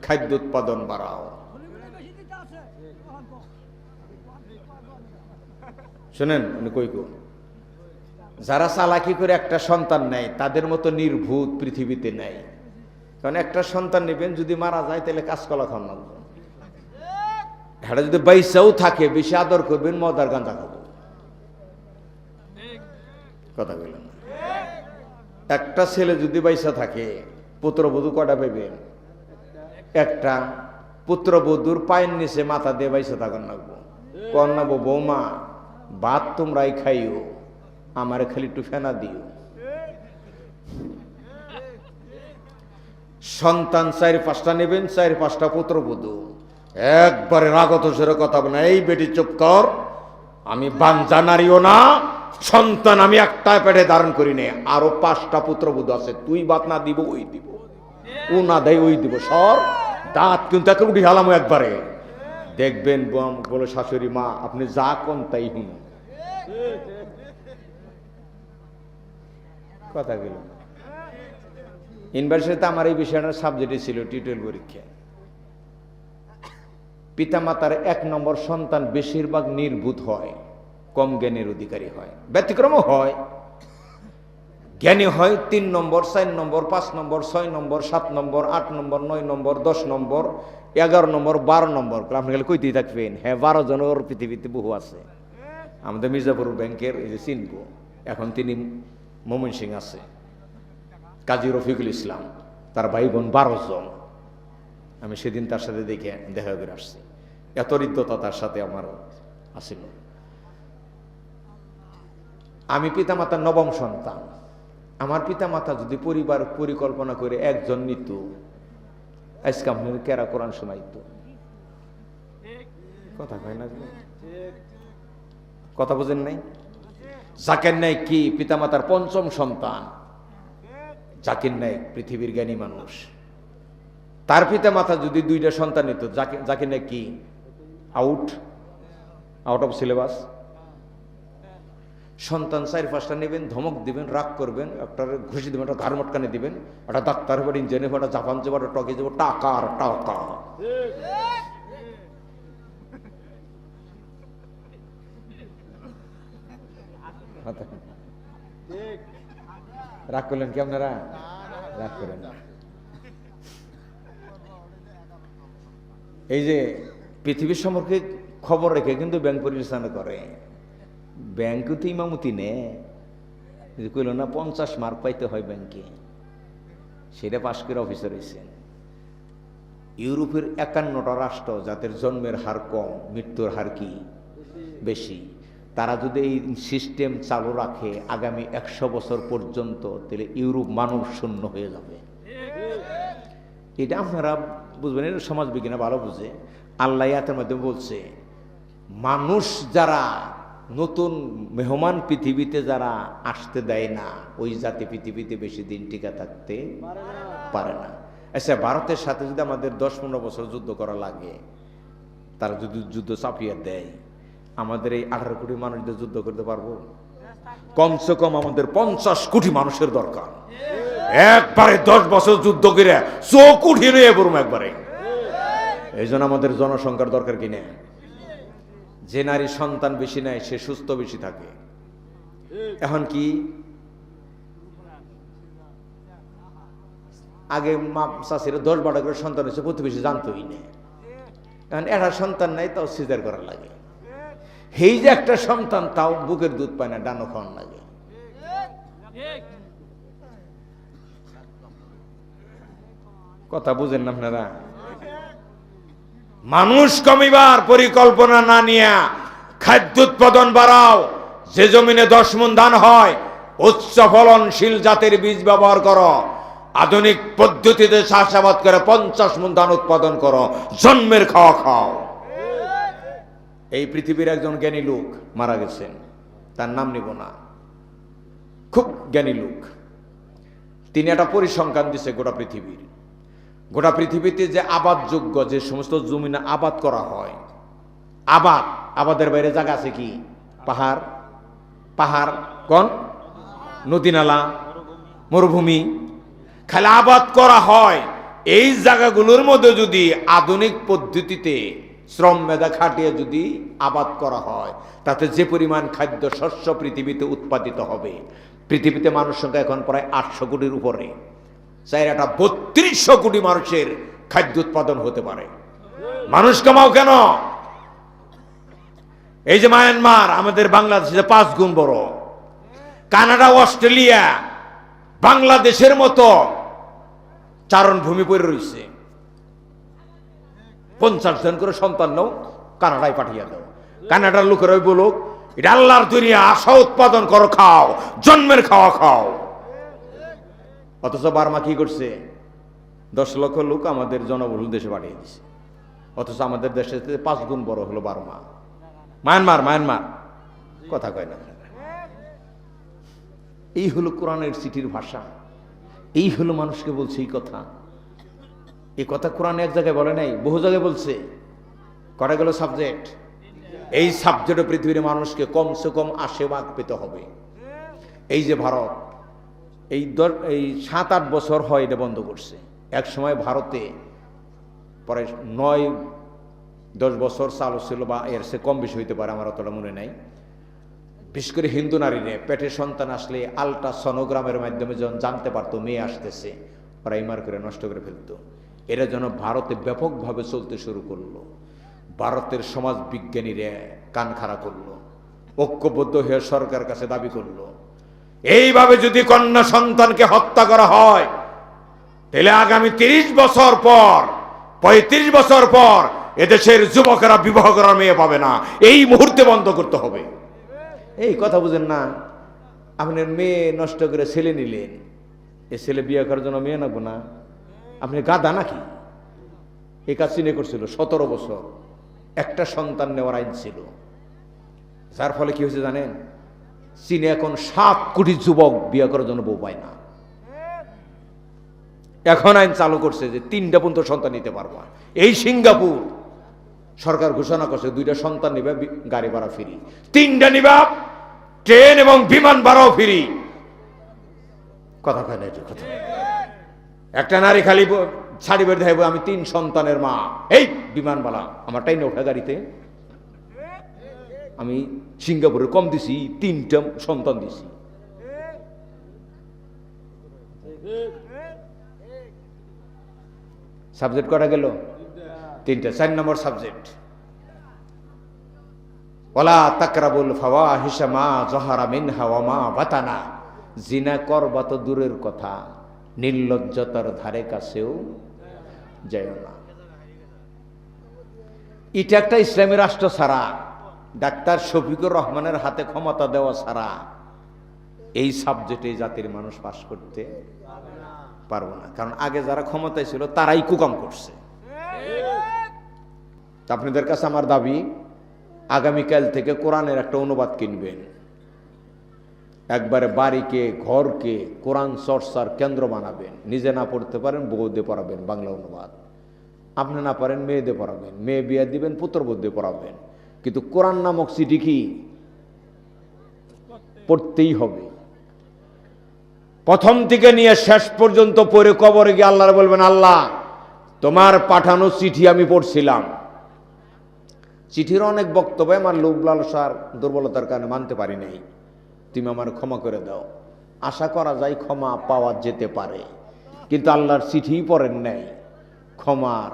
খাদ্য উৎপাদন বাড়াও। শুনেন, উনি কই কো যারা চালাকি করে একটা সন্তান নেয় তাদের মতো নির্ভূত পৃথিবীতে নেই। কারণ একটা সন্তান নেবেন, যদি মারা যায় তাহলে কাঁচকলা খান লাগবে। এটা যদি বাইসাও থাকে বেশি আদর করবেন, মদার গাঁজা খাবো। কথা বললেন না? একটা ছেলে যদি বাইসা থাকে, পুত্রবধূ কটা পাইবেন? একটা। পুত্রবধূর পায়ের নিচে মাথা দিয়ে বাইসা থাকার লাগবো। কর না বৌমা, ভাত তোমরাই খাইও, আমার খালি একটু ফেনা দিও। সন্তান 4-5টা নেবেন, 4-5টা পুত্রবধূ। একবারে রাগত সরে কথা বলে, এই বেটি চুপ কর, আমি বাঞ্জা নারীও না, সন্তান আমি একটা পেটে ধারণ করি নে, আরো 5টা পুত্রবধূ আছে, তুই বাত না দিব ওই দিব, ও না দেয় ওই দিব। সর, দাঁত কিন্তু একে উঠি হালামো একবারে। দেখবেন বলে শাশুড়ি মা আপনি যা কোন তাই হুন। কথা গেল। ইউনিভার্সিটিতে আমার এই বিষয়টার সাবজেক্টই ছিল টিউটোরিয়াল পরীক্ষা। পিতামাতার 1 নম্বর সন্তান বেশিরভাগ নির্ভূত হয়, কম জ্ঞানের অধিকারী হয়, ব্যতিক্রমও হয়, জ্ঞানী হয় 3 নম্বর, 4 নম্বর, 5 নম্বর, 6 নম্বর, 7 নম্বর, 8 নম্বর, 9 নম্বর, 10 নম্বর, 11 নম্বর, 12 নম্বর। আপনি গেলে কইতেই থাকবেন, হ্যাঁ 12 জনের পৃথিবীতে বহু আছে। আমাদের মির্জাপুর ব্যাংকের এই যে চিনব, এখন তিনি ময়মনসিং আছে, কাজী রফিকুল ইসলাম, তার ভাই বোন 12 জন। আমি সেদিন তার সাথে দেখা করে আসছি, এত হৃদ্যতা তার সাথে আমার আসিল। আমি পিতামাতার 9ম সন্তান। আমার পিতামাতা যদি পরিবার পরিকল্পনা করে একজন নিত, আজকে আপনার কেরা কোরআন শোনাইতো। কথা কয় না, কথা বোঝেন নাই? জাকির নায়েক কি পিতামাতার 5ম সন্তান। জাকির নায়েক পৃথিবীর জ্ঞানী মানুষ, তার পিতামাতা যদি 2টা সন্তান নিত, জাকির নায়েক কি আউট অফ সিলেবাস। সন্তান 4-5টা নেবেন, ধমক দিবেন, রাগ করবেন, একটা ঘুষি দিবেন, একটা ঘাড় মটকানি দিবেন, একটা ডাক্তার হবেন, ইঞ্জিনিয়ার হবেন, জাপান যাবো, একটা টকে যাবো, টাকা আর টাকা। রাগ করলেন কি আপনারা? রাগ করেন না। এই যে পৃথিবীর সম্পর্কে খবর রেখে কিন্তু ব্যাংক পরিচালনা করে। ব্যাংকে তো ইমামতি নে কইল না 50 মার্ক পাইতে হয় ব্যাংকে, সেটা পাশ করে অফিসার হয়েছেন। ইউরোপের 51টা রাষ্ট্র যাদের জন্মের হার কম, মৃত্যুর হার কি বেশি, তারা যদি এই সিস্টেম চালু রাখে আগামী 100 বছর পর্যন্ত, তাহলে ইউরোপ মানব শূন্য হয়ে যাবে। এটা আপনারা বুঝবেন, এটা সমাজ বিজ্ঞানে ভালো বুঝে। আল্লাহ আয়াতের মধ্যে বলছে, মানুষ যারা নতুন মেহমান পৃথিবীতে যারা আসতে দেয় না, ওই জাতি পৃথিবীতে বেশি দিন টিকা থাকতে পারে না। আচ্ছা, ভারতের সাথে যদি আমাদের 10-15 বছর যুদ্ধ করা লাগে, তারা যদি যুদ্ধ চাপিয়ে দেয়, আমাদের এই 18 কোটি মানুষদের যুদ্ধ করতে পারবো? কমসে কম আমাদের 50 কোটি মানুষের দরকার। একবারে 10 বছর যুদ্ধ করে চোখ উঠিয়ে নিয়ে পড়বো একবারে। এই জন্য আমাদের জনসংখ্যার দরকার কিনে। যে নারী সন্তান বেশি নেয় সে সুস্থ বেশি থাকে। এখন কি আগে মা চাষিরা 10-12 করে সন্তান হয়েছে, প্রতিবেশী জানতোই না। এখন একটা সন্তান নাই, তাও সিজার করা লাগে। এই যে একটা সন্তান, তাও বুকের দুধ পায় না, ডানো খাওয়ান লাগে। কথা বুঝেন না আপনারা? মানুষ কমিবার পরিকল্পনা না নিয়ে খাদ্য উৎপাদন বাড়াও। যে জমিনে 10 মণ ধান হয়, উচ্চ ফলনশীল জাতের বীজ ব্যবহার করো। আধুনিক পদ্ধতিতে চাষাবাদ করে 50 মণ ধান উৎপাদন করো। জন্মের খাওয়া খাও। এই পৃথিবীর একজন জ্ঞানী লোক মারা গেছেন, তার নাম নিব না, খুব জ্ঞানী লোক। তিনি একটা পরিসংখ্যান দিছে গোটা পৃথিবীর। গোটা পৃথিবীতে যে আবাদযোগ্য যে সমস্ত জমিনে আবাদ করা হয়, আবাদের বাইরে জায়গা আছে কি? পাহাড়, পাহাড় কোন? নদী নালা, মরুভূমি। খালি আবাদ করা হয়। এই জায়গাগুলোর মধ্যে যদি আধুনিক পদ্ধতিতে শ্রম মেধা খাটিয়ে যদি আবাদ করা হয়, তাতে যে পরিমাণ খাদ্য শস্য পৃথিবীতে উৎপাদিত হবে, পৃথিবীতে মানুষ সংখ্যা এখন প্রায় 800 কোটির উপরে, 3200 কোটি মানুষের খাদ্য উৎপাদন হতে পারে। মানুষ কামাও কেন? এই যে মায়ানমার আমাদের বাংলাদেশে 5 গুণ বড়, কানাডা, অস্ট্রেলিয়া বাংলাদেশের মতো চারণভূমি পড়ে রয়েছে। 50 জন করে সন্তান নাও, কানাডায় পাঠিয়ে দাও। কানাডার লোকেরাই বলুক, এটা আল্লাহর দুনিয়া, আশা উৎপাদন করো, খাও, জন্মের খাওয়া খাও। অথচ বার্মা কি করছে? 10 লক্ষ লোক আমাদের জনবহুল দেশে পাঠিয়ে দিছে। অথচ আমাদের দেশের 5 গুণ বড় হলো বার্মা। মায়ানমার কথা কয় না। এই হলো কোরআনের চিঠির ভাষা। এই হলো মানুষকে বলছে এই কথা। এই কথা কোরআন এক জায়গায় বলে নাই, বহু জায়গায় বলছে। কটা গেল সাবজেক্ট? এই সাবজেক্টে পৃথিবীর মানুষকে কমসে কম 80 ভাগ পেতে হবে। এই যে ভারত এই 7-8 বছর হয় এটা বন্ধ করছে। এক সময় ভারতে পরে 9-10 বছর চালু ছিল, বা এর সে কম বেশি হইতে পারে, আমার অতটা মনে নাই। বিশেষ করে হিন্দু নারীরা পেটে সন্তান আসলে আল্ট্রাসনোগ্রামের মাধ্যমে যখন জানতে পারতো মেয়ে আসতেছে, প্রাইমার করে নষ্ট করে ফেলতো। এরা যেন ভারতে ব্যাপকভাবে চলতে শুরু করলো। ভারতের সমাজ বিজ্ঞানীরা কান খাড়া করলো, ঐক্যবদ্ধ হয়ে সরকার কাছে দাবি করলো, এইভাবে যদি কন্যা সন্তানকে হত্যা করা হয়, তাহলে আগামী 30 বছর পর, 35 বছর পর এদেশের যুবকেরা বিবাহ করার মেয়ে পাবে না। এই মুহূর্তে বন্ধ করতে হবে। এই কথা বুঝেন না? আপনার মেয়ে নষ্ট করে ছেলে নিলেন, এ ছেলে বিয়ে করার জন্য মেয়ে নেব না? আপনি গাদা নাকি? এই কাজ চীনে করছিল 17 বছর, একটা সন্তান নেওয়ার আইন ছিল। যার ফলে কি হয়েছে জানেন? চীনে এখন 7 কোটি যুবক বিয়ে করার জন্য বউ পায় না। এখন আইন চালু করছে যে 3টা পর্যন্ত সন্তান নিতে পারবা। এই সিঙ্গাপুর সরকার ঘোষণা করছে 2টা সন্তান নিবে, গাড়ি ভাড়া ফ্রি। 3টা নিবা, ট্রেন এবং বিমান ভাড়াও ফ্রি। কথা কয় না? এটা কথা। একটা নারী খালি শাড়ি বের দেখাইব, আমি 3 সন্তানের মা, এই বিমানবালা আমার টাইনে ওঠা গাড়িতে। আমি সিঙ্গাপুরে কম দিছি, 3টা সন্তান দিছি। সাবজেক্ট কটা গেল? 3টা। 4 নম্বর সাবজেক্ট, ওয়ালা তাকরাবুল ফাওয়াহিশা মা যাহারা মিনহা ওয়া মা বাতানা। জিনা করবা তো দূরের কথা, নির্লজ্জতার ধারে কাছেও যায় না। এটা একটা ইসলামী রাষ্ট্র ছাড়া, ডাক্তার শফিকুর রহমানের হাতে ক্ষমতা দেওয়া ছাড়া এই সাবজেক্টে জাতির মানুষ পাস করতে পারবো না। কারণ আগে যারা ক্ষমতায় ছিল তারাই কুকাম করছে। আপনাদের কাছে আমার দাবি, আগামীকাল থেকে কোরআনের একটা অনুবাদ কিনবেন। একবারে বাড়িকে ঘরকে কোরআন চর্চার কেন্দ্র বানাবেন। নিজে না পড়তে পারেন বউদের পড়াবেন বাংলা অনুবাদ, আপনি না পারেন মেয়েদের পড়াবেন, মেয়ে বিয়ে দিবেন পুত্রবধূদের পড়াবেন। কিন্তু কোরআন নামক চিঠি কি পড়তেই হবে। প্রথম থেকে নিয়ে শেষ পর্যন্ত পড়ে কবরে গিয়ে আল্লাহর বলবেন, আল্লাহ তোমার পাঠানো চিঠি আমি পড়ছিলাম, চিঠির অনেক বক্তব্য আমার লোভ লালসার দুর্বলতার কারণে মানতে পারি নাই, তুমি আমার ক্ষমা করে দাও। আশা করা যায় ক্ষমা পাওয়া যেতে পারে, কিন্তু আল্লাহর চিঠি পড়েন নাই, ক্ষমার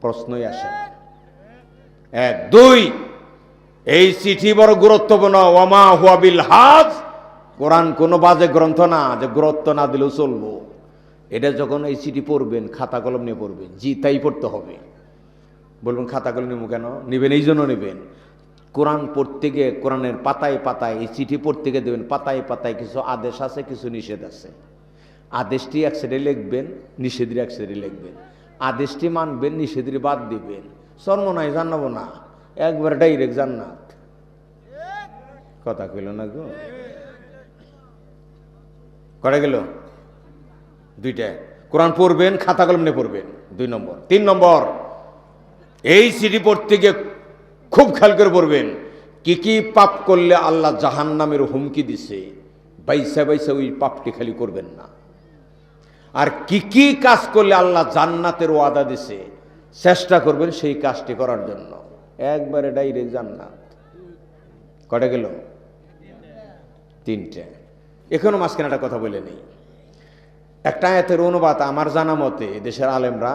প্রশ্নই আসে না। এক, দুই, এই চিঠি বড় গুরুত্বপূর্ণ। ওয়ামা হুয়া বিল হাজ, কোরআন কোনো বাজে গ্রন্থ না যে গুরুত্ব না দিলেও চলবো। এটা যখন এই চিঠি পড়বেন খাতা কলম নিয়ে পড়বেন, জি তাই পড়তে হবে। বলবেন খাতা কলম নেব কেন? নেবেন এই জন্য নেবেন, কোরআন পড়তে গিয়ে কোরআনের পাতায় পাতায় এই চিঠি পড়তে গিয়ে দেবেন পাতায় পাতায় কিছু আদেশ আছে, কিছু নিষেধ আছে। আদেশটি এক সাইডে লিখবেন, নিষেধের এক সাইডে লিখবেন। আদেশটি মানবেন, নিষেধের বাদ দিবেন। শর্ম নাই, জানাবো না, একবার ডাইরেক্ট জান্নাত। কথা কইল না গো, করে গেল দুইটা। কোরআন পড়বেন, খাতা কলম নিয়ে পড়বেন, 2 নম্বর। 3 নম্বর, এই চিঠি পড়তে গিয়ে খুব খেয়াল করে পড়বেন কি কি পাপ করলে আল্লাহ জাহান্নামের হুমকি দিছে, বাইসা বাইসা ওই পাপটি খালি করবেন না। আর কি কি কাজ করলে আল্লাহ জান্নাতের ওয়াদা দিছে, চেষ্টা করবেন সেই কাজটি করার জন্য। একবারে ডাইরেক্ট জান্নাত। কটা গেল? 3টে। এখনো মাঝখানে একটা কথা বলে নেই। একটা আয়াতের অনুবাদ আমার জানা মতে দেশের আলেমরা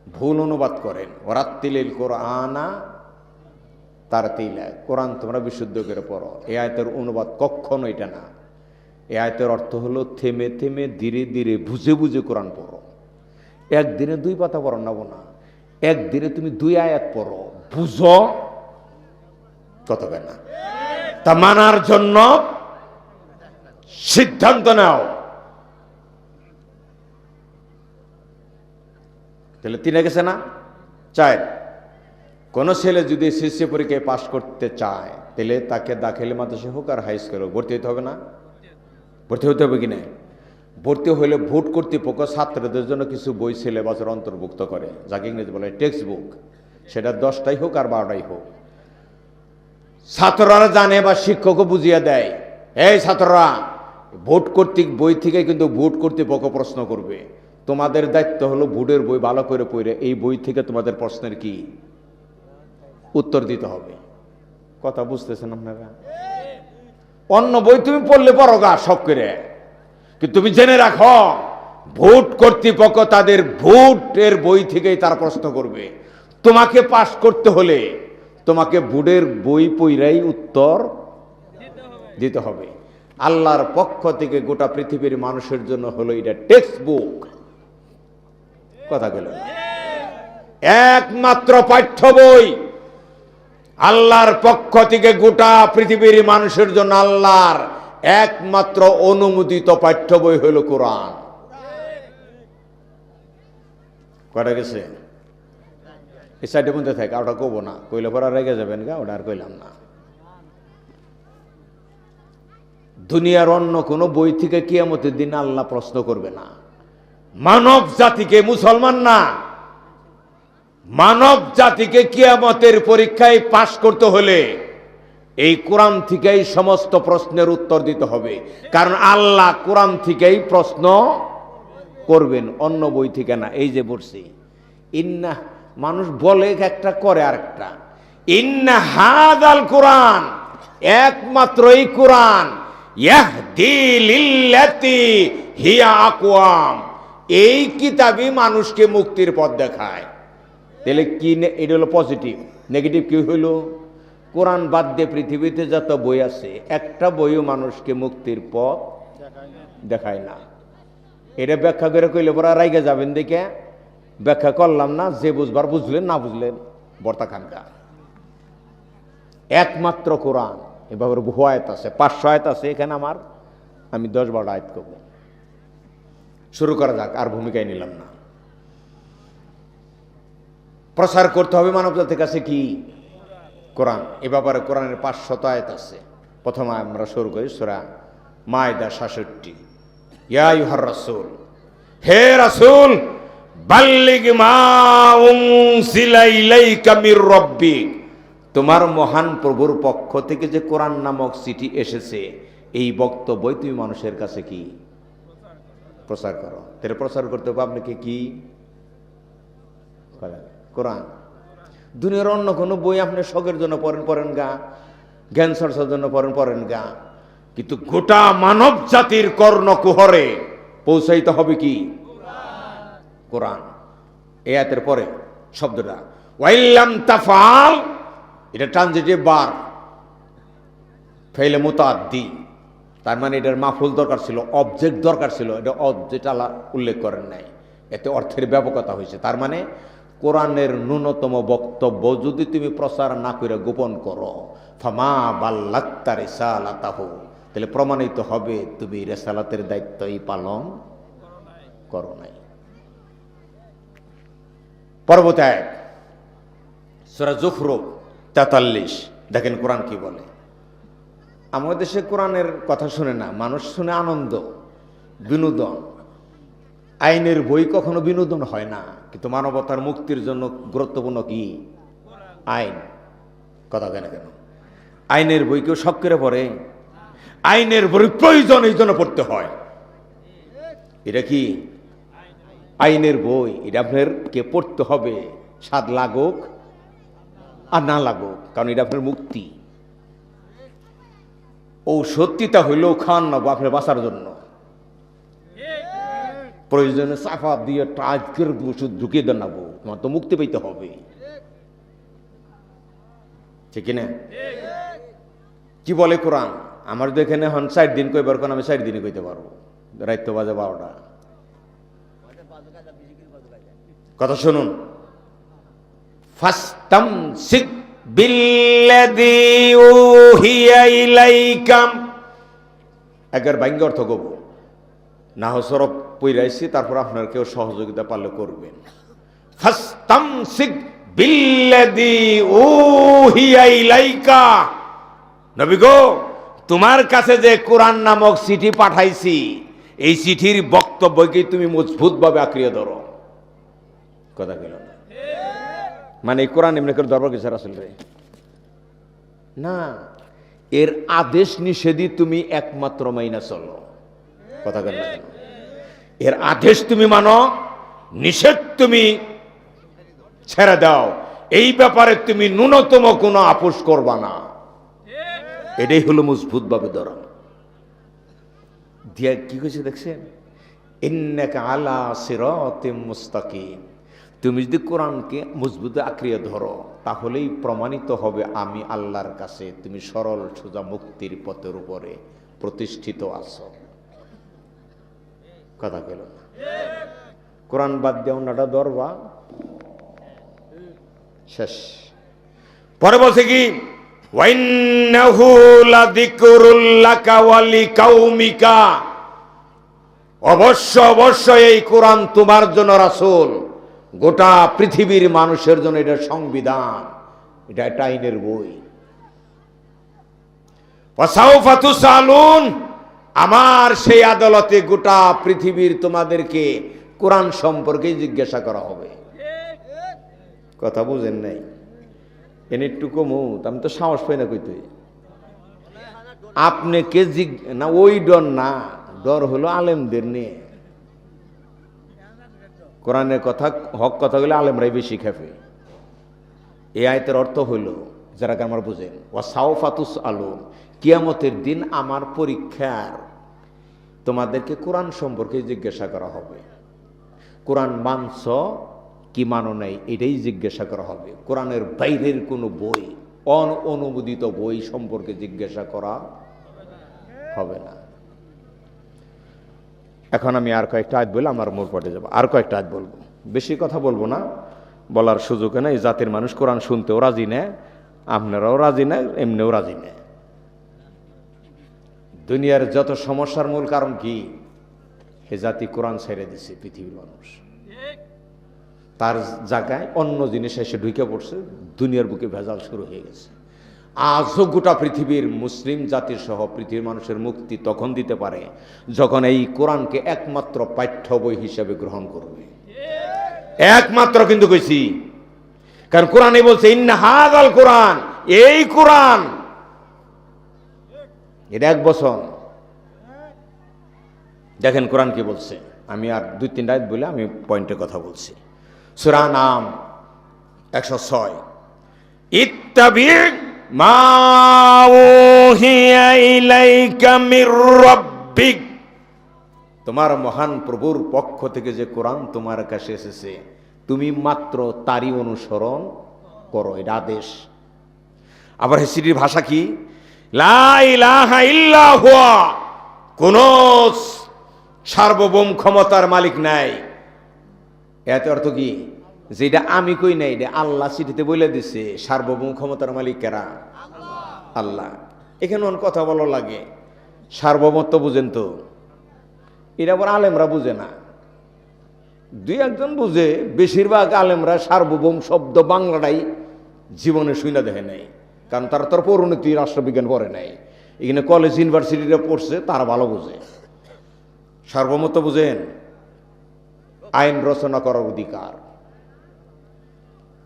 ভুল অনুবাদ করেন। ওরাত্তিলিল কোরআনা তারতিলা, কোরআন তোমরা বিশুদ্ধ করে পড়ো। এই আয়াতের অনুবাদ কখনো এটা না। এই আয়াতের অর্থ হলো থেমে থেমে ধীরে ধীরে বুঝে বুঝে কোরআন পড়ো। একদিনে 2 পাতা পড়ো না, একদিনে তুমি 2 আয়াত পড়ো, বুঝো কত না। তা মানার জন্য সিদ্ধান্ত নাও। তাহলে 3 গেছে না? 4, কোন ছেলে যদি এসএসসি পরীক্ষায় পাশ করতে চায় তাহলে তাকে দাখিল মাদ্রাসা হোক আর হাই স্কুল হোক ভর্তি হতে হবে না? ভর্তি হতে হবে কিনা? ভর্তি হলে ভোট কর্তৃপক্ষ ছাত্রদের জন্য কিছু বই সিলেবাসের অন্তর্ভুক্ত করে, যাকে ইংরেজি বলে টেক্সট বুক। সেটা 10টাই হোক আর 12টাই হোক। ছাত্ররা জানে বা শিক্ষকও বুঝিয়ে দেয়, এই ছাত্ররা ভোট কর্তৃক বই থেকে কিন্তু ভোট কর্তৃপক্ষ প্রশ্ন করবে, তোমাদের দায়িত্ব হলো ভোটের বই ভালো করে পড়ে এই বই থেকে তোমাদের প্রশ্নের কি উত্তর দিতে হবে। কথা বুঝতেছেন আপনারা? অন্য বই তুমি পড়লে পড়ো গা সব করে, কিন্তু তুমি জেনে রাখো ভোট কর্তৃপক্ষ তাদের ভোটের বই থেকেই তার প্রশ্ন করবে। তোমাকে পাশ করতে হলে তোমাকে ভোটের বই পড়াই উত্তর দিতে হবে। আল্লাহর পক্ষ থেকে গোটা পৃথিবীর মানুষের জন্য হলো এটা টেক্সট বুক। কথা বলেন, একমাত্র পাঠ্য বই আল্লাহর পক্ষ থেকে গোটা পৃথিবীর মানুষের জন্য আল্লাহর একমাত্র অনুমোদিত পাঠ্য বই হলো কোরআন। কটা গেছে? এই সাইডের মধ্যে থাকে, ওটা কব না, কইলে পরে রেগে যাবেন গা, ওটা আর কইলাম না। দুনিয়ার অন্য কোনো বই থেকে কিয়ামতের দিন আল্লাহ প্রশ্ন করবে না। মানব জাতিকে, মুসলমান না, মানব জাতিকে কিয়ামতের পরীক্ষায় পাশ করতে হলে এই কোরআন থেকেই সমস্ত প্রশ্নের উত্তর দিতে হবে। কারণ আল্লাহ কোরআন থেকেই প্রশ্ন করবেন, অন্য বই থেকে না। এই যে বলছি ইন্না, মানুষ বলে একটা করে আরেকটা। ইন্না হাদাল কোরআন, একমাত্র এই কোরআন ইয়াহদি লিল্লাতি হিয়া আকওয়াম, এই কিতাবই মানুষকে মুক্তির পথ দেখায়। তাহলে কি? এটা হলো পজিটিভ। নেগেটিভ কি হইল? কোরআন বাদ দিয়ে পৃথিবীতে যত বই আছে একটা বইও মানুষকে মুক্তির পথ দেখায় না। এটা ব্যাখ্যা করে কইলে পরে রাইগে যাবেন, দেখে ব্যাখ্যা করলাম না, যে বুঝবার বুঝলেন, না বুঝলেন বর্তা খানকা। একমাত্র কোরআন। এভাবে বহু আয়াত আছে, 500 আয়াত আছে এখানে। আমি 10-12 আয়াত করব। শুরু করা যাক, আর ভূমিকায় নিলাম না। প্রচার করতে হবে মানব জাতির কাছে কি? কোরআন। এ ব্যাপারে কোরআনের 500 আয়াত আছে। প্রথম আমরা শুরু করি সূরা মায়দা 66। ইয়া আইয়ুহার রাসূল, হে রাসূল, বাল্লিগ মা উনজিলা ইলাইকা মির রাব্বিক, তোমার মহান প্রভুর পক্ষ থেকে যে কোরআন নামক চিঠি এসেছে এই বক্তব্যই তুমি মানুষের কাছে কি প্রচার করো। তাহলে প্রচার করতে হবে আপনাকে কি কোরআন। দুনিয়ার অন্য কোনো বই আপনি শখের জন্য পড়েন গা, জ্ঞান চর্চার জন্য পড়েন গা, কিন্তু গোটা মানব জাতির কর্ণকুহরে পৌঁছাইতে হবে কি কোরআন। এই আয়াতের পরে শব্দটা ওয়াইল্লাম তাফআল, এটা ট্রানজিটিভ বার, ফেলে মুতাআদ্দি, তার মানে এটার মাফুল দরকার ছিল, অবজেক্ট দরকার ছিল, এটা অবজেক্ট আল্লাহ উল্লেখ করেন নাই, এতে অর্থের ব্যাপকতা হয়েছে। তার মানে কোরআনের ন্যূনতম বক্তব্য যদি তুমি প্রচার না করে গোপন করো, ফামা বাল্লাগতা রিসালাতাহু, তাহলে প্রমাণিত হবে তুমি রিসালাতের দায়িত্বই পালন করো নাই। পরবর্তী আয়াত সূরা যুখরুফ 43, দেখেন কোরআন কি বলে। আমাদের দেশে কোরআনের কথা শুনে না মানুষ, শুনে আনন্দ, বিনোদন। আইনের বই কখনো বিনোদন হয় না, কিন্তু মানবতার মুক্তির জন্য গুরুত্বপূর্ণ কি আইন। কথা কেন কেন আইনের বই কেউ শখ করে পড়ে? আইনের বই প্রয়োজন, এই জন্য পড়তে হয়। এটা কি আইনের বই, এটা আপনার কে পড়তে হবে, স্বাদ লাগুক আর না লাগুক, কারণ এটা আপনার মুক্তি। ঔষধিটা হইলেও খান না আপনার বাঁচার জন্য, প্রয়োজনে সাফা দিয়ে টাজকের ওষুধ ঢুকিয়ে দেন না, তোমার তো মুক্তি পেতে হবে, ঠিক না? কি বলে কোরআন? আমার তো এখানে হন 4 দিন কইবার, কোন আমি 4 দিনে কইতে পারবো, রাত তো বাজে 12টা। কথা শুনুন, ফাস্তামসিক বিল্লাযী উহিয়া ইলাইকা, একবার বাঙ্গি অর্থ কব না হসরফ পইরাইছি, তারপর আপনার কেউ সহযোগিতা পারলে করবেন। ফাস্তামসিক বিল্লাযী উহিয়া ইলাইকা, নবী গো, তোমার কাছে যে কোরআন নামক চিঠি পাঠাইছি, এই চিঠির বক্তব্যকে তুমি মজবুতভাবে আঁকড়িয়ে ধরো। কথা গেল না, মানে এই কোরআন এমনি করে দরবার কিছু রাসূল রে না, এর আদেশ নিষেধই তুমি একমাত্র মাইনা চলো। কথা গেল না, এর আদেশ তুমি মানো, নিষেধ তুমি ছেড়ে দাও, এই ব্যাপারে তুমি ন্যূনতম কোনো আপোষ করবা না। এটাই হলো মজবুত ভাবে ধরা। দিয়া কি কইছে দেখছেন, ইন্নাকা আলা সিরাতিম মুস্তাকিম, তুমি যদি কোরআনকে মজবুত আঁকড়িয়ে ধরো তাহলেই প্রমাণিত হবে আমি আল্লাহর কাছে তুমি সরল সোজা মুক্তির পথের উপরে প্রতিষ্ঠিত আছো। কথা গেল না, কোরআন বাদ দিয়ে অন্যটা ধরবা শেষ। পরে বলছে কি, ওয়াইন্নাহু লাযিকরুল লাকা ওয়া লিকাউমিকা, অবশ্য অবশ্যই এই কোরআন তোমার জন্য রাসূল, গোটা পৃথিবীর মানুষের জন্য এটা সংবিধান, এটা একটা আইনের বই। ওয়াসাউফা তুসালুন, আমার সেই আদালতে গোটা পৃথিবীর তোমাদেরকে কোরআন সম্পর্কে জিজ্ঞাসা করা হবে। কথা বুঝেন নাই? এনে একটু কমু, আমি তো সাহস পাই না কইতে। আপনি কে না, ওই ডর না, ডর হলো আলেমদের নিয়ে। কোরআনের কথা, হক কথা বলে আলেমরাই বেশি খেপে। এই আয়াতের অর্থ হইল, যারা আমার বুঝেন, ওয়াসাউফা তুসআলুন, কিয়ামতের দিন আমার পরীক্ষার তোমাদেরকে কোরআন সম্পর্কে জিজ্ঞাসা করা হবে। কোরআন মানছ কি মানো নাই এটাই জিজ্ঞাসা করা হবে। কোরআনের বাইরের কোনো বই, অনুমোদিত বই সম্পর্কে জিজ্ঞাসা করা হবে না। এখন আমি আর কয়েকটা আয়াত বলে আমার মোড় পটে যাবো, আর কয়েকটা আয়াত বলবো, বেশি কথা বলবো না, বলার সুযোগ নেই। এই জাতির মানুষ কোরআন শুনতেও রাজি না, আপনারাও রাজি না, এমনিও রাজি না। দুনিয়ার যত সমস্যার মূল কারণ কি? এ জাতি কোরআন ছেড়ে দিছে। পৃথিবীর মানুষ তার জায়গায় অন্য জিনিস এসে ঢুকে পড়ছে, দুনিয়ার বুকে ভেজাল শুরু হয়ে গেছে। আজও গোটা পৃথিবীর মুসলিম জাতি সহ পৃথিবীর মানুষের মুক্তি তখন দিতে পারে যখন এই কোরআনকে একমাত্র পাঠ্য বই হিসেবে গ্রহণ করবে। একমাত্র কিন্তু কইছি, কারণ কোরআনে বলছে ইন্না হাযাল কোরআন, এই কোরআন এটা এক বছর। দেখেন কোরআন কি বলছে, আমি আর 2-3 আয়াত বলে আমি পয়েন্টে কথা বলছি। সূরা নাম 106, ইত্তাবি মা উহিয়া ইলাইকা মির রাব্বিক, তোমার মহান প্রভুর পক্ষ থেকে যে কোরআন তোমার কাছে এসেছে তুমি মাত্র তারই অনুসরণ করো, এটা আদেশ। আবার হেসিটির ভাষা কি, লা ইলাহা ইল্লা হুয়া, কোন সার্বভৌম ক্ষমতার মালিক নাই। এত অর্থ কি, যেটা আমি কই নাই এটা আল্লাহ চিঠিতে বলে দিছে, সার্বভৌম ক্ষমতার মালিক কারা? আল্লাহ। এখানে অনেক কথা বলা লাগে, সার্বভৌমত্ব বুঝেন তো, এটা আবার আলেমরা বুঝে না, 2-1 বুঝে, বেশিরভাগ আলেমরা সার্বভৌম শব্দ বাংলাটাই জীবনে শুনে দেখে নাই, কারণ তারা তোর পরিণতি রাষ্ট্রবিজ্ঞান পড়ে নাই, এখানে কলেজ ইউনিভার্সিটিতে পড়ছে, তারা ভালো বুঝে। সার্বভৌমত্ব বুঝেন, আইন রচনা করার অধিকার।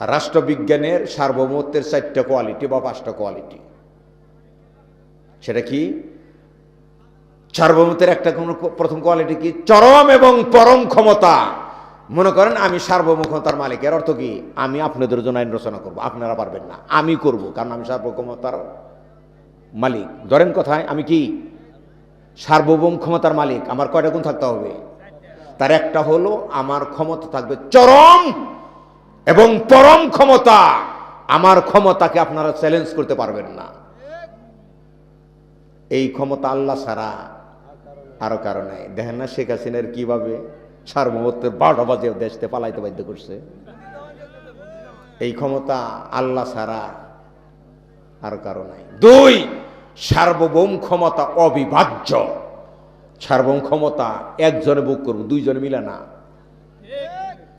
রাষ্ট্রবিজ্ঞানের সার্বভৌমত্বের 4টা কোয়ালিটি বা 5টা কোয়ালিটি। সেটা কি? সার্বভৌমত্বের একটা প্রথম কোয়ালিটি কি, চরম এবং পরম ক্ষমতা। মনে করেন আমি সার্বভৌম ক্ষমতার মালিক, এর অর্থ কি, আমি আপনাদের জন্য আইন রচনা করবো, আপনারা পারবেন না, আমি করব, কারণ আমি সার্বভৌম ক্ষমতার মালিক। ধরেন কথায় আমি কি সার্বভৌম ক্ষমতার মালিক, আমার কয়টা গুণ থাকতে হবে? তার একটা হলো আমার ক্ষমতা থাকবে চরম এবং পরম ক্ষমতা, আমার ক্ষমতাকে আপনারা চ্যালেঞ্জ করতে পারবেন না। এই ক্ষমতা আল্লাহ ছাড়া আরো কারো নাই। দেখেন না শেখ হাসিনার কিভাবে সার্বভৌমত্বের 12টা বাজে দেশতে পালাইতে বাধ্য করছে। এই ক্ষমতা আল্লাহ ছাড়া আর কারো নাই। 2, সার্বভৌম ক্ষমতা অবিভাজ্য। সার্বভৌম ক্ষমতা একজনে ভোগ করবো, 2 জনে মিলে না।